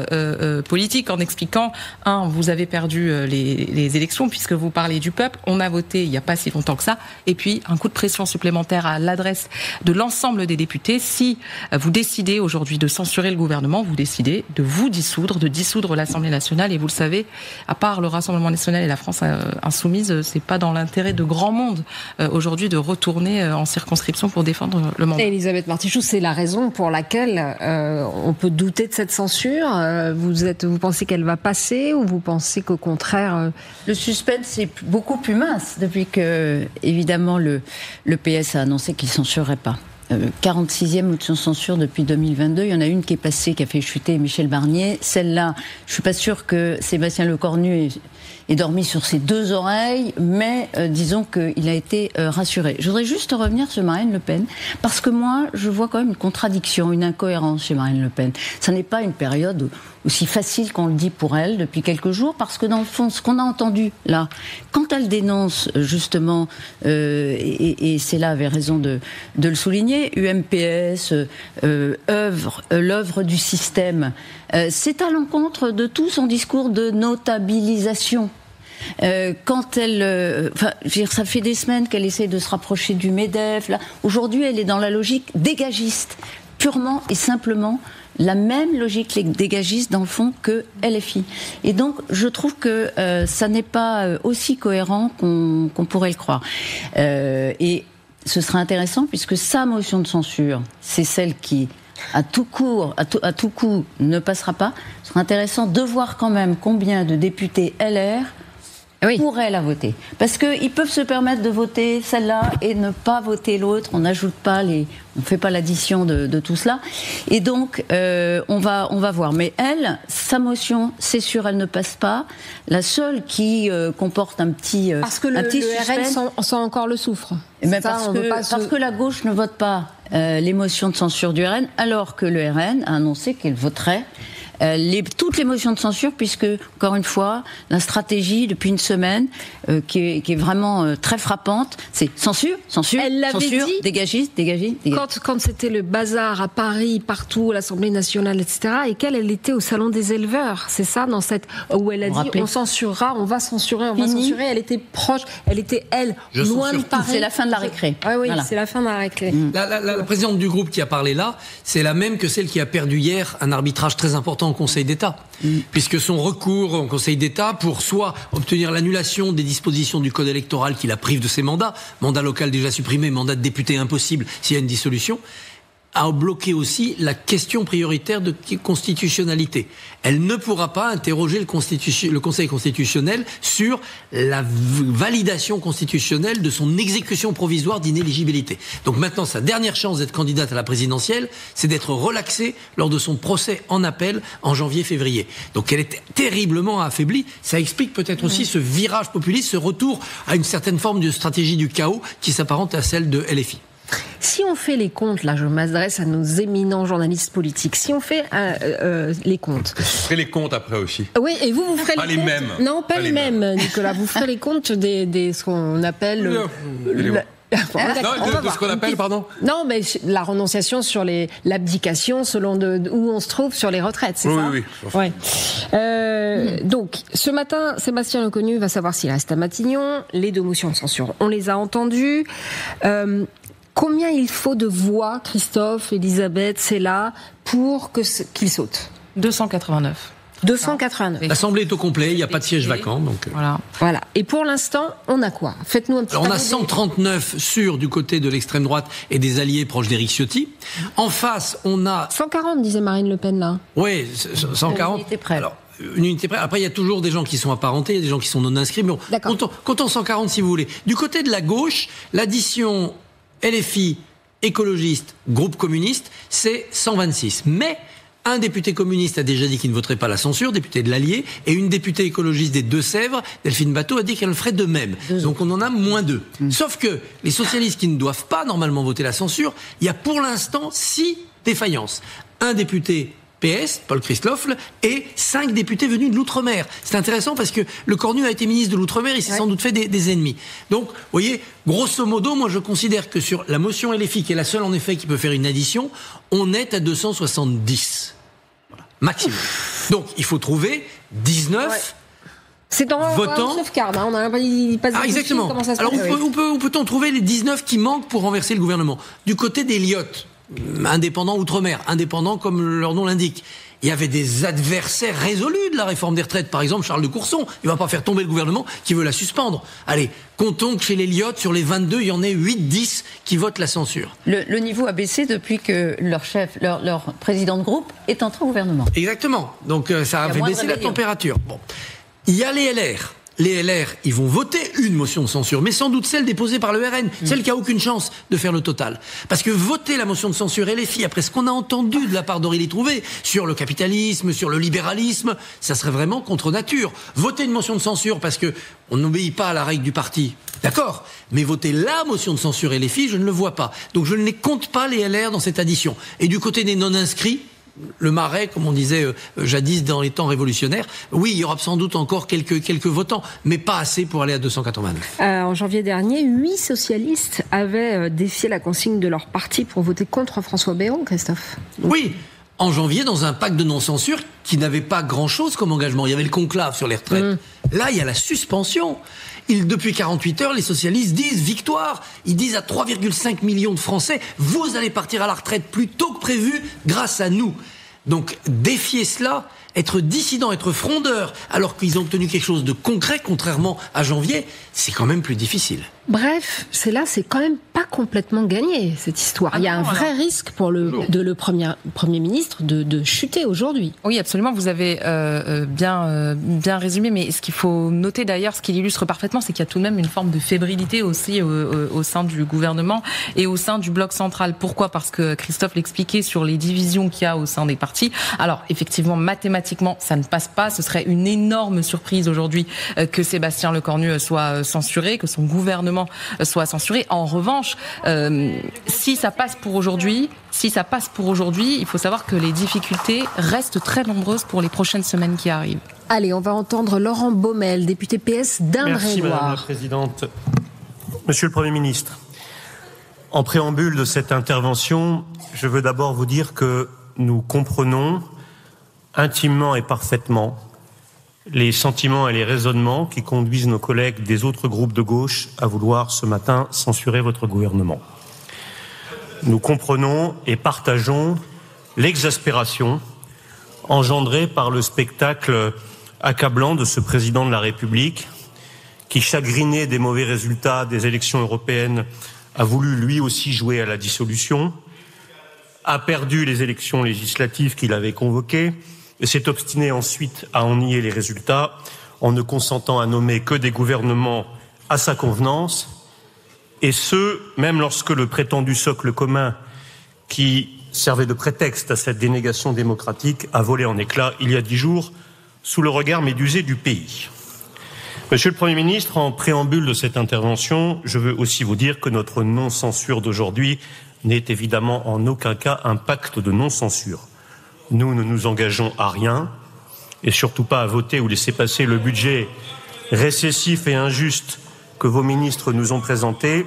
politique en expliquant, vous avez perdu les élections puisque vous parlez du peuple, on a voté il n'y a pas si longtemps que ça, et puis un coup de pression supplémentaire à l'adresse de l'ensemble des députés. Si vous décidez aujourd'hui de censurer le gouvernement, vous décidez de vous dissoudre, de dissoudre l'Assemblée nationale, et vous le savez, à part le Rassemblement national et la France insoumise, c'est pas dans l'intérêt de grand monde aujourd'hui de retourner en circonscription pour défendre le mandat. Elisabeth Martichoux, c'est la raison pour laquelle on peut douter de cette censure. Vous pensez qu'elle va passer, ou vous pensez qu'au contraire... Le suspense est beaucoup plus mince depuis que, évidemment, le PS a annoncé qu'il ne censurerait pas. 46e motion de censure depuis 2022. Il y en a une qui est passée, qui a fait chuter Michel Barnier. Celle-là, je suis pas sûre que Sébastien Lecornu ait dormi sur ses deux oreilles, mais disons qu'il a été rassuré. Je voudrais juste revenir sur Marine Le Pen, parce que moi, je vois quand même une contradiction, une incohérence chez Marine Le Pen. Ça n'est pas une période aussi facile qu'on le dit pour elle depuis quelques jours, parce que dans le fond, ce qu'on a entendu là, quand elle dénonce justement, et c'est là avait raison de le souligner, UMPS, l'œuvre du système, c'est à l'encontre de tout son discours de notabilisation. Quand elle, je veux dire, ça fait des semaines qu'elle essaie de se rapprocher du MEDEF. Là, aujourd'hui, elle est dans la logique dégagiste, purement et simplement la même logique dégagiste dans le fond que LFI. Et donc, je trouve que ça n'est pas aussi cohérent qu'on pourrait le croire. Et ce serait intéressant puisque sa motion de censure, c'est celle qui à tout coup ne passera pas. Ce serait intéressant de voir quand même combien de députés LR pourraient la voter. Parce qu'ils peuvent se permettre de voter celle-là et ne pas voter l'autre. On n'ajoute pas on ne fait pas l'addition de tout cela. Et donc, on va voir. Mais elle, sa motion, c'est sûr, elle ne passe pas. La seule qui comporte un petit parce que le RN sent encore le soufre. Parce que la gauche ne vote pas les motions de censure du RN, alors que le RN a annoncé qu'il voterait toutes les motions de censure, puisque, encore une fois, la stratégie depuis une semaine, qui est vraiment très frappante, c'est censure, dégagiste. Quand c'était le bazar à Paris, partout, à l'Assemblée nationale, etc., et qu'elle était au Salon des éleveurs, c'est ça, où elle a dit on censurera, on va censurer, elle était proche, loin de Paris. C'est la fin de la récré. Oui, voilà. C'est la fin de la récré. La présidente du groupe qui a parlé là, c'est la même que celle qui a perdu hier un arbitrage très important au Conseil d'État, puisque son recours au Conseil d'État pour soit obtenir l'annulation des dispositions du Code électoral qui la prive de ses mandats, mandat local déjà supprimé, mandat de député impossible s'il y a une dissolution, a bloqué aussi la question prioritaire de constitutionnalité. Elle ne pourra pas interroger le Conseil constitutionnel sur la validation constitutionnelle de son exécution provisoire d'inéligibilité. Donc maintenant, sa dernière chance d'être candidate à la présidentielle, c'est d'être relaxée lors de son procès en appel en janvier-février. Donc elle est terriblement affaiblie. Ça explique peut-être aussi ce virage populiste, ce retour à une certaine forme de stratégie du chaos qui s'apparente à celle de LFI. Si on fait les comptes, là je m'adresse à nos éminents journalistes politiques, si on fait les comptes... Je ferai les comptes après aussi. Oui, et vous ferez pas les comptes... mêmes. Non, pas les mêmes, Nicolas. Vous ferez les comptes des ce qu'on appelle... de ce qu'on appelle, pardon ? Non, mais la renonciation sur l'abdication selon où on se trouve sur les retraites, c'est ça ? Oui. Ouais. Donc, ce matin, Sébastien Lecornu va savoir s'il reste à Matignon. Les deux motions de censure, on les a entendues. Combien il faut de voix, Christophe, Elisabeth, c'est là, pour qu'il saute ? 289. 289. L'Assemblée est au complet, il n'y a pas de siège vacant. Donc voilà. Et pour l'instant, on a quoi ? Faites-nous un petit on a 139 sûrs du côté de l'extrême droite et des alliés proches d'Éric Ciotti. En face, on a... 140, disait Marine Le Pen, là. Oui, 140. Unité près. Alors, une unité près. Après, il y a toujours des gens qui sont apparentés, il y a des gens qui sont non inscrits. Mais bon, comptons 140 si vous voulez. Du côté de la gauche, l'addition LFI, écologiste, groupe communiste, c'est 126. Mais un député communiste a déjà dit qu'il ne voterait pas la censure, député de l'Allier, et une députée écologiste des Deux-Sèvres, Delphine Batho, a dit qu'elle le ferait de même. Donc on en a moins 2. Sauf que les socialistes qui ne doivent pas normalement voter la censure, il y a pour l'instant 6 défaillances. Un député PS, Paul Christloffle, et 5 députés venus de l'Outre-mer. C'est intéressant parce que Lecornu a été ministre de l'Outre-mer, il s'est sans doute fait des ennemis. Donc, vous voyez, grosso modo, moi je considère que sur la motion LFI, qui est la seule en effet qui peut faire une addition, on est à 270. Voilà, maximum. Donc, il faut trouver 19... Ouais. C'est en sauvegarde, hein. Il passe exactement. Comment ça se alors, où peut-on trouver les 19 qui manquent pour renverser le gouvernement ? Du côté des Lyotte, indépendants outre-mer, indépendants comme leur nom l'indique. Il y avait des adversaires résolus de la réforme des retraites. Par exemple, Charles de Courson. Il ne va pas faire tomber le gouvernement qui veut la suspendre. Allez, comptons que chez les Lyotte, sur les 22, il y en ait 8-10 qui votent la censure. Le niveau a baissé depuis que leur chef, leur président de groupe est entré au gouvernement. Exactement. Donc ça a fait baisser la température. Bon. Il y a les LR. les LR, ils vont voter une motion de censure, mais sans doute celle déposée par le RN, celle qui a aucune chance de faire le total. Parce que voter la motion de censure LFI, après ce qu'on a entendu de la part d'Aurélie Trouvé sur le capitalisme, sur le libéralisme, ça serait vraiment contre nature. Voter une motion de censure parce que on n'obéit pas à la règle du parti, d'accord, mais voter la motion de censure LFI, je ne le vois pas. Donc je ne les compte pas, les LR, dans cette addition. Et du côté des non-inscrits, le marais, comme on disait jadis dans les temps révolutionnaires, oui, il y aura sans doute encore quelques votants, mais pas assez pour aller à 289. En janvier dernier, 8 socialistes avaient défié la consigne de leur parti pour voter contre François Bayrou, Christophe. Oui, en janvier, dans un pacte de non-censure qui n'avait pas grand-chose comme engagement. Il y avait le conclave sur les retraites. Là, il y a la suspension. Depuis 48 heures, les socialistes disent victoire. Ils disent à 3,5 millions de Français, vous allez partir à la retraite plus tôt que prévu grâce à nous. Donc, défier cela, être dissident, être frondeur, alors qu'ils ont obtenu quelque chose de concret, contrairement à janvier, c'est quand même plus difficile. Bref, c'est quand même pas complètement gagné, cette histoire. Il y a un vrai risque pour le Premier ministre de chuter aujourd'hui. Oui, absolument, vous avez bien résumé, mais ce qu'il faut noter d'ailleurs, ce qui l'illustre parfaitement, c'est qu'il y a tout de même une forme de fébrilité aussi au sein du gouvernement et au sein du bloc central. Pourquoi ? Parce que Christophe l'expliquait sur les divisions qu'il y a au sein des partis. Alors, effectivement, mathématiquement, ça ne passe pas. Ce serait une énorme surprise aujourd'hui que Sébastien Lecornu soit censuré, que son gouvernement soit censuré. En revanche, si ça passe pour aujourd'hui, il faut savoir que les difficultés restent très nombreuses pour les prochaines semaines qui arrivent. Allez, on va entendre Laurent Baumel, député PS d'Indre-et-Loire. Merci Madame la Présidente. Monsieur le Premier ministre, en préambule de cette intervention, je veux d'abord vous dire que nous comprenons intimement et parfaitement les sentiments et les raisonnements qui conduisent nos collègues des autres groupes de gauche à vouloir ce matin censurer votre gouvernement. Nous comprenons et partageons l'exaspération engendrée par le spectacle accablant de ce président de la République qui, chagriné des mauvais résultats des élections européennes, a voulu lui aussi jouer à la dissolution, a perdu les élections législatives qu'il avait convoquées, et s'est obstiné ensuite à en nier les résultats en ne consentant à nommer que des gouvernements à sa convenance, et ce, même lorsque le prétendu socle commun qui servait de prétexte à cette dénégation démocratique a volé en éclats il y a 10 jours sous le regard médusé du pays. Monsieur le Premier ministre, en préambule de cette intervention, je veux aussi vous dire que notre non-censure d'aujourd'hui n'est évidemment en aucun cas un pacte de non-censure. Nous ne nous engageons à rien, et surtout pas à voter ou laisser passer le budget récessif et injuste que vos ministres nous ont présenté.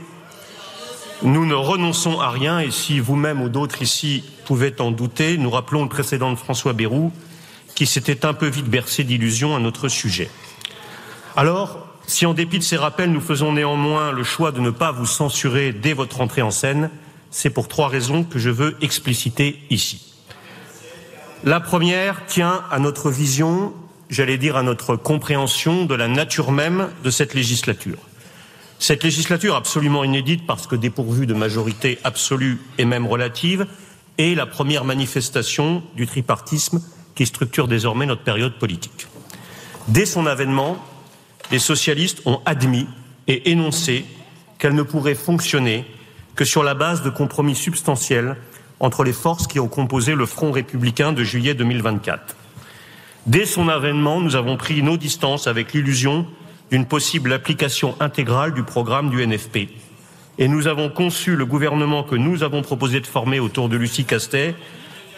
Nous ne renonçons à rien, et si vous-même ou d'autres ici pouvaient en douter, nous rappelons le précédent de François Bayrou, qui s'était un peu vite bercé d'illusions à notre sujet. Alors, si en dépit de ces rappels, nous faisons néanmoins le choix de ne pas vous censurer dès votre entrée en scène, c'est pour 3 raisons que je veux expliciter ici. La première tient à notre vision, j'allais dire à notre compréhension de la nature même de cette législature. Cette législature absolument inédite parce que dépourvue de majorité absolue et même relative est la première manifestation du tripartisme qui structure désormais notre période politique. Dès son avènement, les socialistes ont admis et énoncé qu'elle ne pourrait fonctionner que sur la base de compromis substantiels entre les forces qui ont composé le Front républicain de juillet 2024. Dès son avènement, nous avons pris nos distances avec l'illusion d'une possible application intégrale du programme du NFP. Et nous avons conçu le gouvernement que nous avons proposé de former autour de Lucie Castet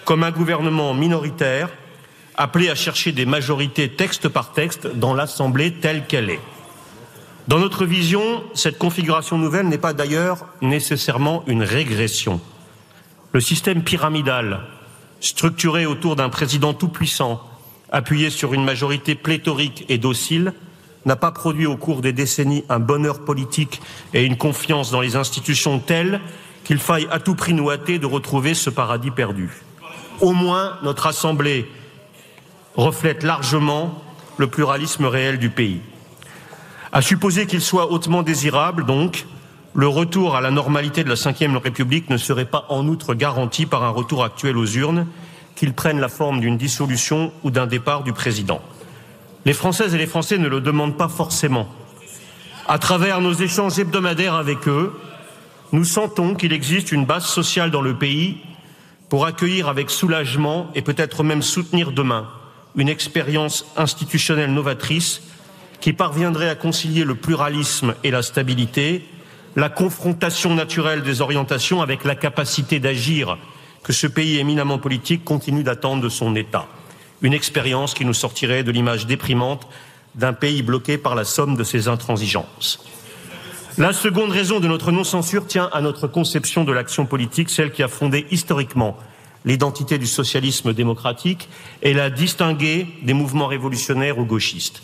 comme un gouvernement minoritaire, appelé à chercher des majorités texte par texte dans l'Assemblée telle qu'elle est. Dans notre vision, cette configuration nouvelle n'est pas d'ailleurs nécessairement une régression. Le système pyramidal, structuré autour d'un président tout-puissant, appuyé sur une majorité pléthorique et docile, n'a pas produit au cours des décennies un bonheur politique et une confiance dans les institutions telles qu'il faille à tout prix nous hâter de retrouver ce paradis perdu. Au moins, notre Assemblée reflète largement le pluralisme réel du pays. À supposer qu'il soit hautement désirable, donc, le retour à la normalité de la Ve République ne serait pas en outre garanti par un retour actuel aux urnes, qu'il prenne la forme d'une dissolution ou d'un départ du président. Les Françaises et les Français ne le demandent pas forcément. À travers nos échanges hebdomadaires avec eux, nous sentons qu'il existe une base sociale dans le pays pour accueillir avec soulagement et peut-être même soutenir demain une expérience institutionnelle novatrice qui parviendrait à concilier le pluralisme et la stabilité, la confrontation naturelle des orientations avec la capacité d'agir que ce pays éminemment politique continue d'attendre de son État. Une expérience qui nous sortirait de l'image déprimante d'un pays bloqué par la somme de ses intransigeances. La seconde raison de notre non-censure tient à notre conception de l'action politique, celle qui a fondé historiquement l'identité du socialisme démocratique et l'a distingué des mouvements révolutionnaires ou gauchistes.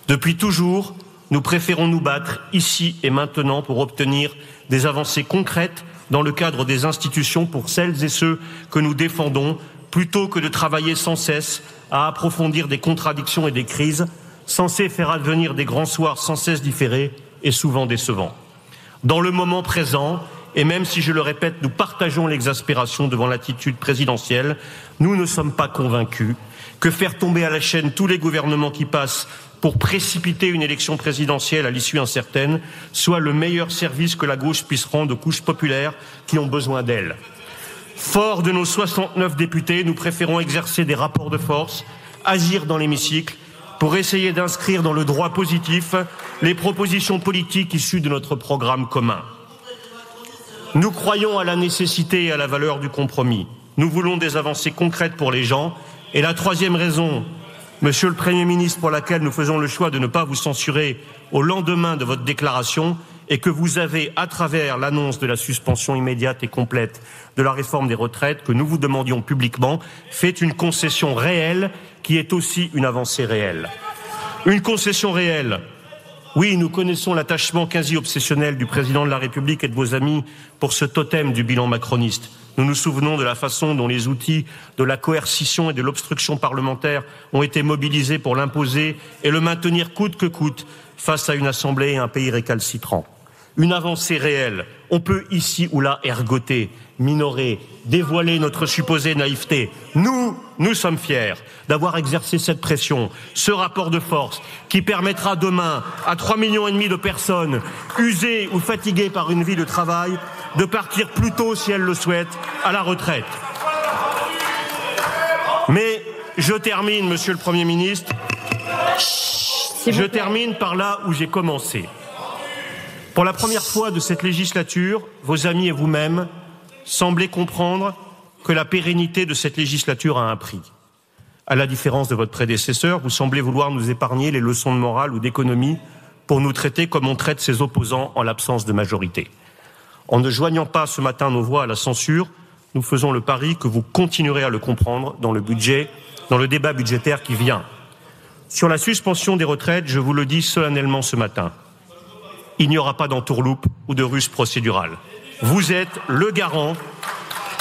Depuis toujours, nous préférons nous battre ici et maintenant pour obtenir des avancées concrètes dans le cadre des institutions pour celles et ceux que nous défendons, plutôt que de travailler sans cesse à approfondir des contradictions et des crises, censées faire advenir des grands soirs sans cesse différés et souvent décevants. Dans le moment présent, et même si, je le répète, nous partageons l'exaspération devant l'attitude présidentielle, nous ne sommes pas convaincus que faire tomber à la chaîne tous les gouvernements qui passent pour précipiter une élection présidentielle à l'issue incertaine soit le meilleur service que la gauche puisse rendre aux couches populaires qui ont besoin d'elle. Forts de nos 69 députés, nous préférons exercer des rapports de force, agir dans l'hémicycle, pour essayer d'inscrire dans le droit positif les propositions politiques issues de notre programme commun. Nous croyons à la nécessité et à la valeur du compromis. Nous voulons des avancées concrètes pour les gens. Et la troisième raison, Monsieur le Premier ministre, pour laquelle nous faisons le choix de ne pas vous censurer au lendemain de votre déclaration, est que vous avez, à travers l'annonce de la suspension immédiate et complète de la réforme des retraites que nous vous demandions publiquement, fait une concession réelle qui est aussi une avancée réelle. Une concession réelle. Oui, nous connaissons l'attachement quasi obsessionnel du président de la République et de vos amis pour ce totem du bilan macroniste. Nous nous souvenons de la façon dont les outils de la coercition et de l'obstruction parlementaire ont été mobilisés pour l'imposer et le maintenir coûte que coûte face à une assemblée et un pays récalcitrant. Une avancée réelle. On peut ici ou là ergoter, minorer, dévoiler notre supposée naïveté. Nous sommes fiers d'avoir exercé cette pression, ce rapport de force qui permettra demain à 3,5 millions de personnes usées ou fatiguées par une vie de travail de partir plus tôt, si elles le souhaitent, à la retraite. Mais je termine, Monsieur le Premier ministre, je termine par là où j'ai commencé. Pour la première fois de cette législature, vos amis et vous-même semblez comprendre que la pérennité de cette législature a un prix. À la différence de votre prédécesseur, vous semblez vouloir nous épargner les leçons de morale ou d'économie pour nous traiter comme on traite ses opposants en l'absence de majorité. En ne joignant pas ce matin nos voix à la censure, nous faisons le pari que vous continuerez à le comprendre dans le débat budgétaire qui vient. Sur la suspension des retraites, je vous le dis solennellement ce matin. Il n'y aura pas d'entourloupe ou de ruse procédurale. Vous êtes le garant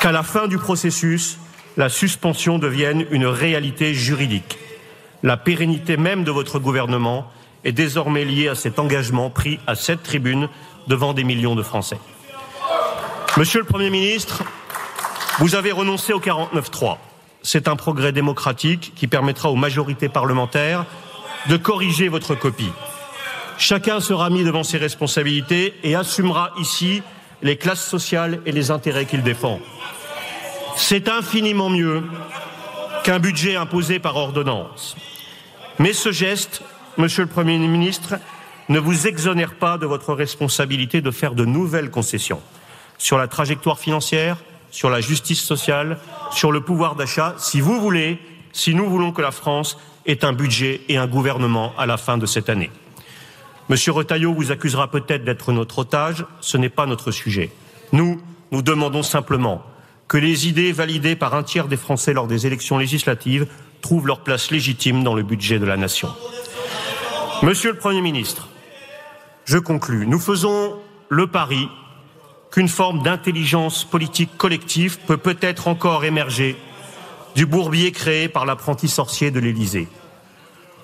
qu'à la fin du processus, la suspension devienne une réalité juridique. La pérennité même de votre gouvernement est désormais liée à cet engagement pris à cette tribune devant des millions de Français. Monsieur le Premier ministre, vous avez renoncé au 49.3. C'est un progrès démocratique qui permettra aux majorités parlementaires de corriger votre copie. Chacun sera mis devant ses responsabilités et assumera ici les classes sociales et les intérêts qu'il défend. C'est infiniment mieux qu'un budget imposé par ordonnance. Mais ce geste, Monsieur le Premier ministre, ne vous exonère pas de votre responsabilité de faire de nouvelles concessions sur la trajectoire financière, sur la justice sociale, sur le pouvoir d'achat, si vous voulez, si nous voulons que la France ait un budget et un gouvernement à la fin de cette année. Monsieur Retailleau vous accusera peut-être d'être notre otage, ce n'est pas notre sujet. Nous demandons simplement que les idées validées par un tiers des Français lors des élections législatives trouvent leur place légitime dans le budget de la nation. Monsieur le Premier ministre, je conclus. Nous faisons le pari qu'une forme d'intelligence politique collective peut peut-être encore émerger du bourbier créé par l'apprenti sorcier de l'Élysée.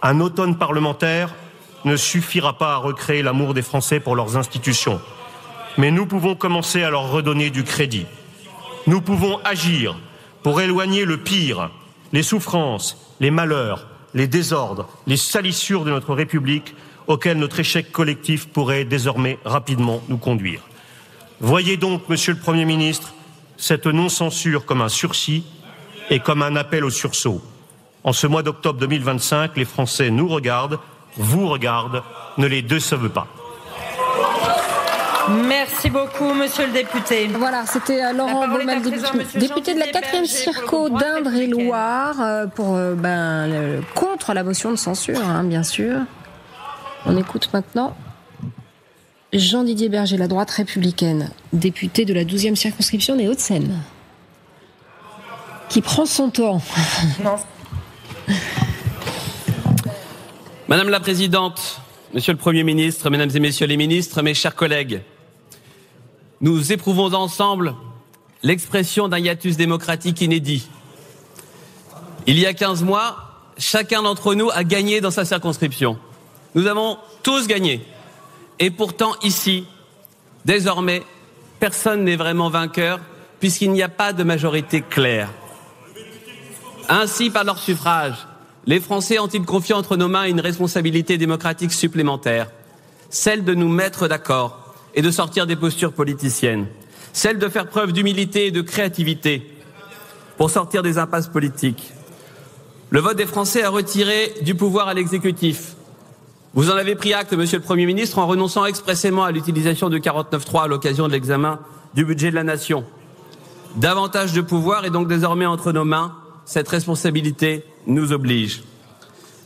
Un automne parlementaire ne suffira pas à recréer l'amour des Français pour leurs institutions. Mais nous pouvons commencer à leur redonner du crédit. Nous pouvons agir pour éloigner le pire, les souffrances, les malheurs, les désordres, les salissures de notre République auxquels notre échec collectif pourrait désormais rapidement nous conduire. Voyez donc, Monsieur le Premier ministre, cette non-censure comme un sursis et comme un appel au sursaut. En ce mois d'octobre 2025, les Français nous regardent, vous regardent, ne les décevez pas. Merci beaucoup, monsieur le député. Voilà, c'était Laurent Baumel, député de la 4e circo d'Indre-et-Loire, contre la motion de censure, bien sûr. On écoute maintenant Jean-Didier Berger, la droite républicaine, député de la 12e circonscription des Hauts-de-Seine, qui prend son temps. Non. Madame la Présidente, Monsieur le Premier ministre, Mesdames et Messieurs les ministres, mes chers collègues, nous éprouvons ensemble l'expression d'un hiatus démocratique inédit. Il y a 15 mois, chacun d'entre nous a gagné dans sa circonscription. Nous avons tous gagné. Et pourtant, ici, désormais, personne n'est vraiment vainqueur puisqu'il n'y a pas de majorité claire. Ainsi, par leur suffrage, les Français ont-ils confié entre nos mains une responsabilité démocratique supplémentaire, celle de nous mettre d'accord et de sortir des postures politiciennes, celle de faire preuve d'humilité et de créativité pour sortir des impasses politiques. Le vote des Français a retiré du pouvoir à l'exécutif. Vous en avez pris acte, Monsieur le Premier ministre, en renonçant expressément à l'utilisation du 49.3 à l'occasion de l'examen du budget de la Nation. Davantage de pouvoir est donc désormais entre nos mains. Cette responsabilité nous oblige.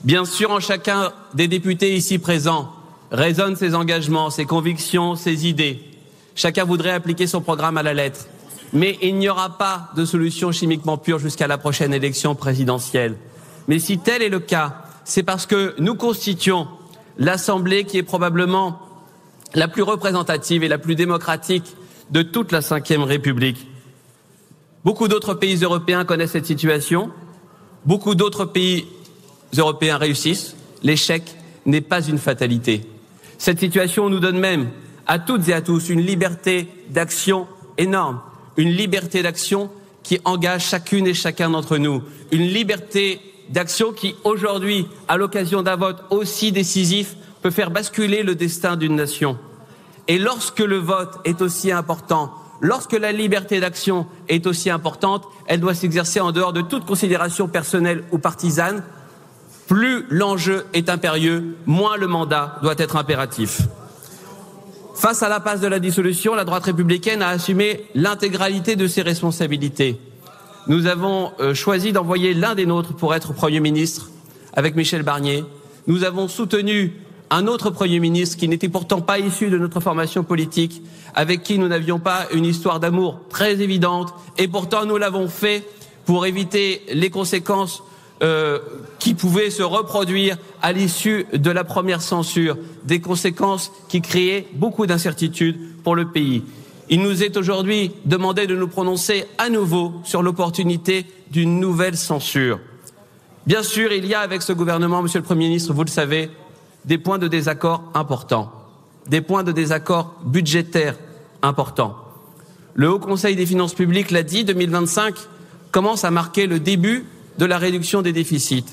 Bien sûr, en chacun des députés ici présents résonnent ses engagements, ses convictions, ses idées. Chacun voudrait appliquer son programme à la lettre. Mais il n'y aura pas de solution chimiquement pure jusqu'à la prochaine élection présidentielle. Mais si tel est le cas, c'est parce que nous constituons l'Assemblée qui est probablement la plus représentative et la plus démocratique de toute la Ve République. Beaucoup d'autres pays européens connaissent cette situation. Beaucoup d'autres pays européens réussissent. L'échec n'est pas une fatalité. Cette situation nous donne même à toutes et à tous une liberté d'action énorme. Une liberté d'action qui engage chacune et chacun d'entre nous. Une liberté d'action qui, aujourd'hui, à l'occasion d'un vote aussi décisif, peut faire basculer le destin d'une nation. Et lorsque le vote est aussi important, lorsque la liberté d'action est aussi importante, elle doit s'exercer en dehors de toute considération personnelle ou partisane. Plus l'enjeu est impérieux, moins le mandat doit être impératif. Face à l'impasse de la dissolution, la droite républicaine a assumé l'intégralité de ses responsabilités. Nous avons choisi d'envoyer l'un des nôtres pour être Premier ministre avec Michel Barnier. Nous avons soutenu un autre Premier ministre qui n'était pourtant pas issu de notre formation politique, avec qui nous n'avions pas une histoire d'amour très évidente, et pourtant nous l'avons fait pour éviter les conséquences qui pouvaient se reproduire à l'issue de la première censure, des conséquences qui créaient beaucoup d'incertitudes pour le pays. Il nous est aujourd'hui demandé de nous prononcer à nouveau sur l'opportunité d'une nouvelle censure. Bien sûr, il y a avec ce gouvernement, Monsieur le Premier ministre, vous le savez, des points de désaccord importants, des points de désaccord budgétaires importants. Le Haut Conseil des finances publiques l'a dit, 2025 commence à marquer le début de la réduction des déficits.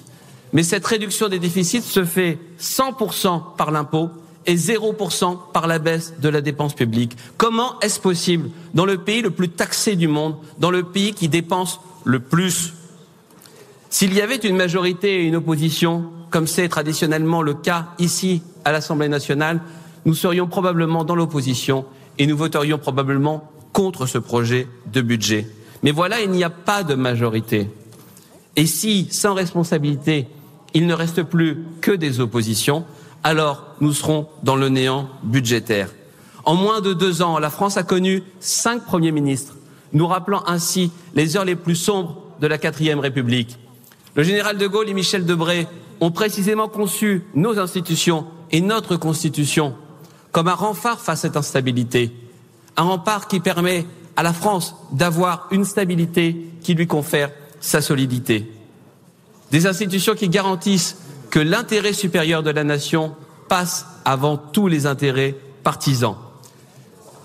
Mais cette réduction des déficits se fait 100% par l'impôt et 0% par la baisse de la dépense publique. Comment est-ce possible dans le pays le plus taxé du monde, dans le pays qui dépense le plus? S'il y avait une majorité et une opposition, comme c'est traditionnellement le cas ici à l'Assemblée nationale, nous serions probablement dans l'opposition et nous voterions probablement contre ce projet de budget. Mais voilà, il n'y a pas de majorité. Et si, sans responsabilité, il ne reste plus que des oppositions, alors nous serons dans le néant budgétaire. En moins de 2 ans, la France a connu 5 premiers ministres, nous rappelant ainsi les heures les plus sombres de la 4e République. Le général de Gaulle et Michel Debré ont précisément conçu nos institutions et notre Constitution comme un rempart face à cette instabilité, un rempart qui permet à la France d'avoir une stabilité qui lui confère sa solidité. Des institutions qui garantissent que l'intérêt supérieur de la nation passe avant tous les intérêts partisans.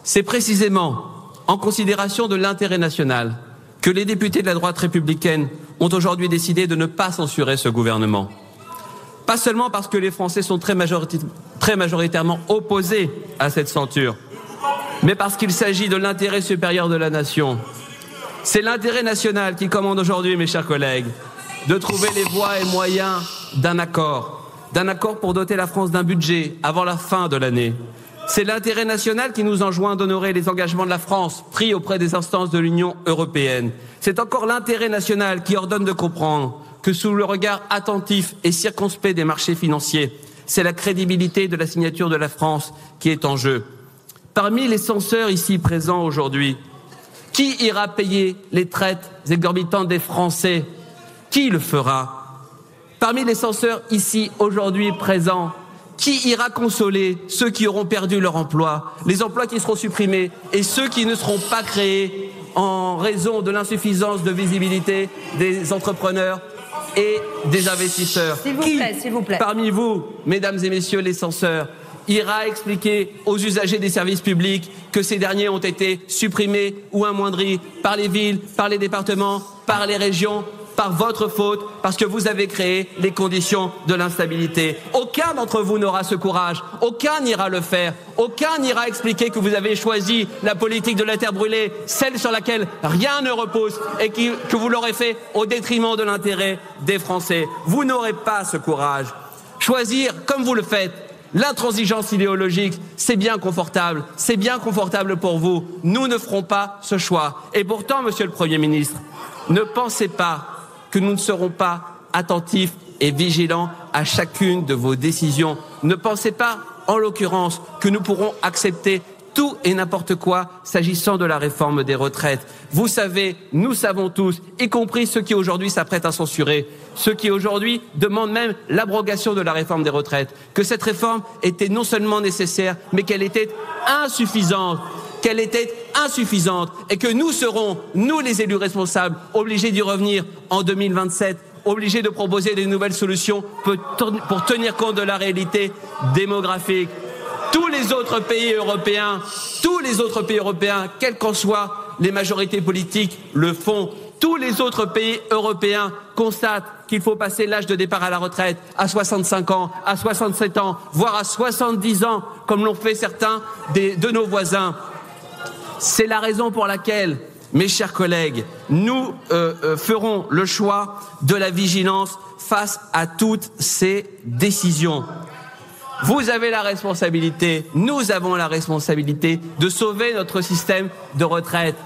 C'est précisément en considération de l'intérêt national que les députés de la droite républicaine ont aujourd'hui décidé de ne pas censurer ce gouvernement. Pas seulement parce que les Français sont très majoritairement opposés à cette censure, mais parce qu'il s'agit de l'intérêt supérieur de la nation. C'est l'intérêt national qui commande aujourd'hui, mes chers collègues, de trouver les voies et moyens d'un accord pour doter la France d'un budget avant la fin de l'année. C'est l'intérêt national qui nous enjoint d'honorer les engagements de la France pris auprès des instances de l'Union européenne. C'est encore l'intérêt national qui ordonne de comprendre que sous le regard attentif et circonspect des marchés financiers, c'est la crédibilité de la signature de la France qui est en jeu. Parmi les censeurs ici présents aujourd'hui, qui ira payer les traites exorbitantes des Français? Qui le fera? Parmi les censeurs ici aujourd'hui présents, qui ira consoler ceux qui auront perdu leur emploi, les emplois qui seront supprimés et ceux qui ne seront pas créés en raison de l'insuffisance de visibilité des entrepreneurs et des investisseurs? S'il vous plaît. Parmi vous, mesdames et messieurs les censeurs, ira expliquer aux usagers des services publics que ces derniers ont été supprimés ou amoindris par les villes, par les départements, par les régions, par votre faute, parce que vous avez créé les conditions de l'instabilité. Aucun d'entre vous n'aura ce courage, aucun n'ira le faire, aucun n'ira expliquer que vous avez choisi la politique de la terre brûlée, celle sur laquelle rien ne repose et que vous l'aurez fait au détriment de l'intérêt des Français. Vous n'aurez pas ce courage. Choisir, comme vous le faites, l'intransigeance idéologique, c'est bien confortable pour vous. Nous ne ferons pas ce choix. Et pourtant, Monsieur le Premier ministre, ne pensez pas que nous ne serons pas attentifs et vigilants à chacune de vos décisions. Ne pensez pas, en l'occurrence, que nous pourrons accepter tout et n'importe quoi s'agissant de la réforme des retraites. Vous savez, nous savons tous, y compris ceux qui aujourd'hui s'apprêtent à censurer, ceux qui aujourd'hui demandent même l'abrogation de la réforme des retraites, que cette réforme était non seulement nécessaire, mais qu'elle était insuffisante et que nous serons, nous les élus responsables, obligés d'y revenir en 2027, obligés de proposer des nouvelles solutions pour tenir compte de la réalité démographique. Tous les autres pays européens, quelles qu'en soient les majorités politiques, le font. Tous les autres pays européens constatent qu'il faut passer l'âge de départ à la retraite à 65 ans, à 67 ans, voire à 70 ans, comme l'ont fait certains de nos voisins. C'est la raison pour laquelle, mes chers collègues, nous ferons le choix de la vigilance face à toutes ces décisions. Vous avez la responsabilité, nous avons la responsabilité de sauver notre système de retraite.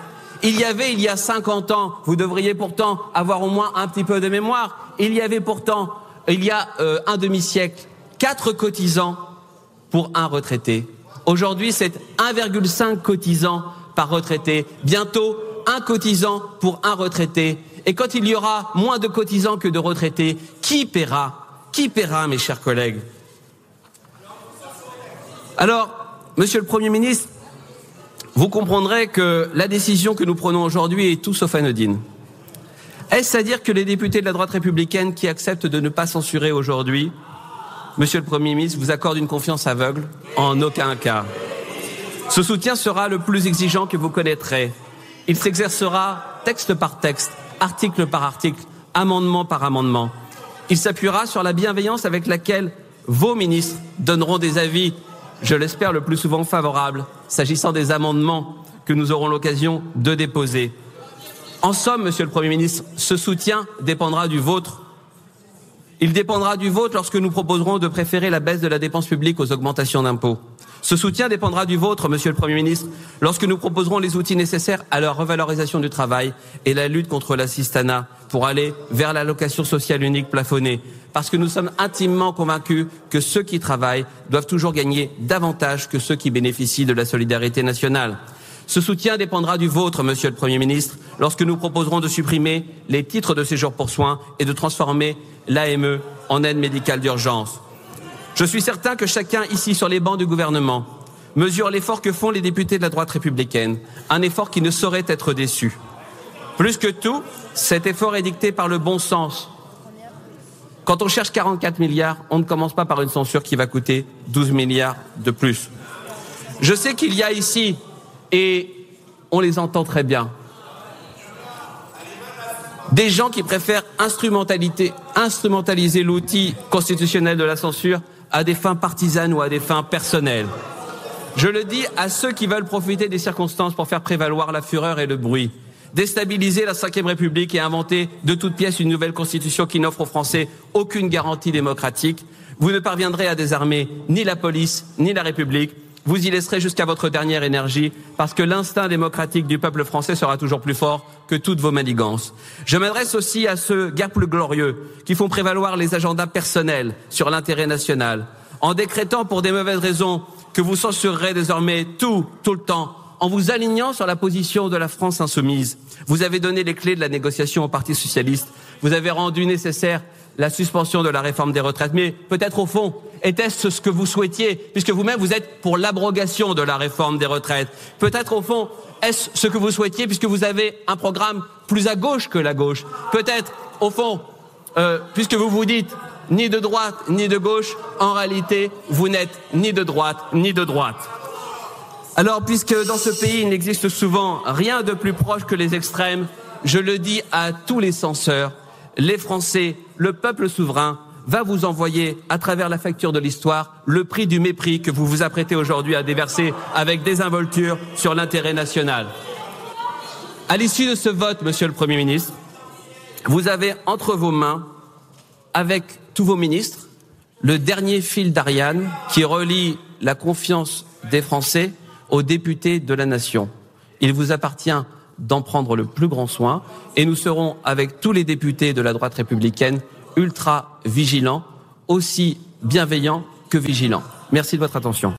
Il y a 50 ans, vous devriez pourtant avoir au moins un petit peu de mémoire, il y a un demi-siècle, 4 cotisants pour un retraité. Aujourd'hui, c'est 1,5 cotisant par retraité. Bientôt, 1 cotisant pour un retraité. Et quand il y aura moins de cotisants que de retraités, qui paiera? Qui paiera, mes chers collègues? Alors, Monsieur le Premier ministre, vous comprendrez que la décision que nous prenons aujourd'hui est tout sauf anodine. Est-ce à dire que les députés de la droite républicaine qui acceptent de ne pas censurer aujourd'hui, Monsieur le Premier ministre, vous accordent une confiance aveugle? En aucun cas. Ce soutien sera le plus exigeant que vous connaîtrez. Il s'exercera texte par texte, article par article, amendement par amendement. Il s'appuiera sur la bienveillance avec laquelle vos ministres donneront des avis, je l'espère le plus souvent favorables, s'agissant des amendements que nous aurons l'occasion de déposer. En somme, Monsieur le Premier ministre, ce soutien dépendra du vôtre. Il dépendra du vôtre lorsque nous proposerons de préférer la baisse de la dépense publique aux augmentations d'impôts. Ce soutien dépendra du vôtre, Monsieur le Premier ministre, lorsque nous proposerons les outils nécessaires à la revalorisation du travail et la lutte contre l'assistanat pour aller vers l'allocation sociale unique plafonnée. Parce que nous sommes intimement convaincus que ceux qui travaillent doivent toujours gagner davantage que ceux qui bénéficient de la solidarité nationale. Ce soutien dépendra du vôtre, Monsieur le Premier ministre, lorsque nous proposerons de supprimer les titres de séjour pour soins et de transformer l'AME en aide médicale d'urgence. Je suis certain que chacun ici sur les bancs du gouvernement mesure l'effort que font les députés de la droite républicaine, un effort qui ne saurait être déçu. Plus que tout, cet effort est dicté par le bon sens. Quand on cherche 44 milliards, on ne commence pas par une censure qui va coûter 12 milliards de plus. Je sais qu'il y a ici, et on les entend très bien, Des gens qui préfèrent instrumentaliser l'outil constitutionnel de la censure à des fins partisanes ou à des fins personnelles. Je le dis à ceux qui veulent profiter des circonstances pour faire prévaloir la fureur et le bruit, déstabiliser la Ve République et inventer de toutes pièces une nouvelle constitution qui n'offre aux Français aucune garantie démocratique. Vous ne parviendrez à désarmer ni la police ni la République. Vous y laisserez jusqu'à votre dernière énergie parce que l'instinct démocratique du peuple français sera toujours plus fort que toutes vos manigances. Je m'adresse aussi à ceux, guère plus glorieux, qui font prévaloir les agendas personnels sur l'intérêt national, en décrétant pour des mauvaises raisons que vous censurerez désormais tout le temps, en vous alignant sur la position de la France insoumise. Vous avez donné les clés de la négociation au Parti socialiste. Vous avez rendu nécessaire la suspension de la réforme des retraites. Mais peut-être au fond, était-ce ce que vous souhaitiez, puisque vous-même vous êtes pour l'abrogation de la réforme des retraites. Peut-être au fond, est-ce ce que vous souhaitiez, puisque vous avez un programme plus à gauche que la gauche. Peut-être au fond, puisque vous vous dites ni de droite ni de gauche, en réalité, vous n'êtes ni de droite ni de droite. Alors, puisque dans ce pays, il n'existe souvent rien de plus proche que les extrêmes, je le dis à tous les censeurs, les Français, le peuple souverain, va vous envoyer, à travers la facture de l'histoire, le prix du mépris que vous vous apprêtez aujourd'hui à déverser avec désinvolture sur l'intérêt national. À l'issue de ce vote, Monsieur le Premier ministre, vous avez entre vos mains, avec tous vos ministres, le dernier fil d'Ariane qui relie la confiance des Français aux députés de la nation. Il vous appartient d'en prendre le plus grand soin et nous serons, avec tous les députés de la droite républicaine, ultra vigilants, aussi bienveillants que vigilants. Merci de votre attention.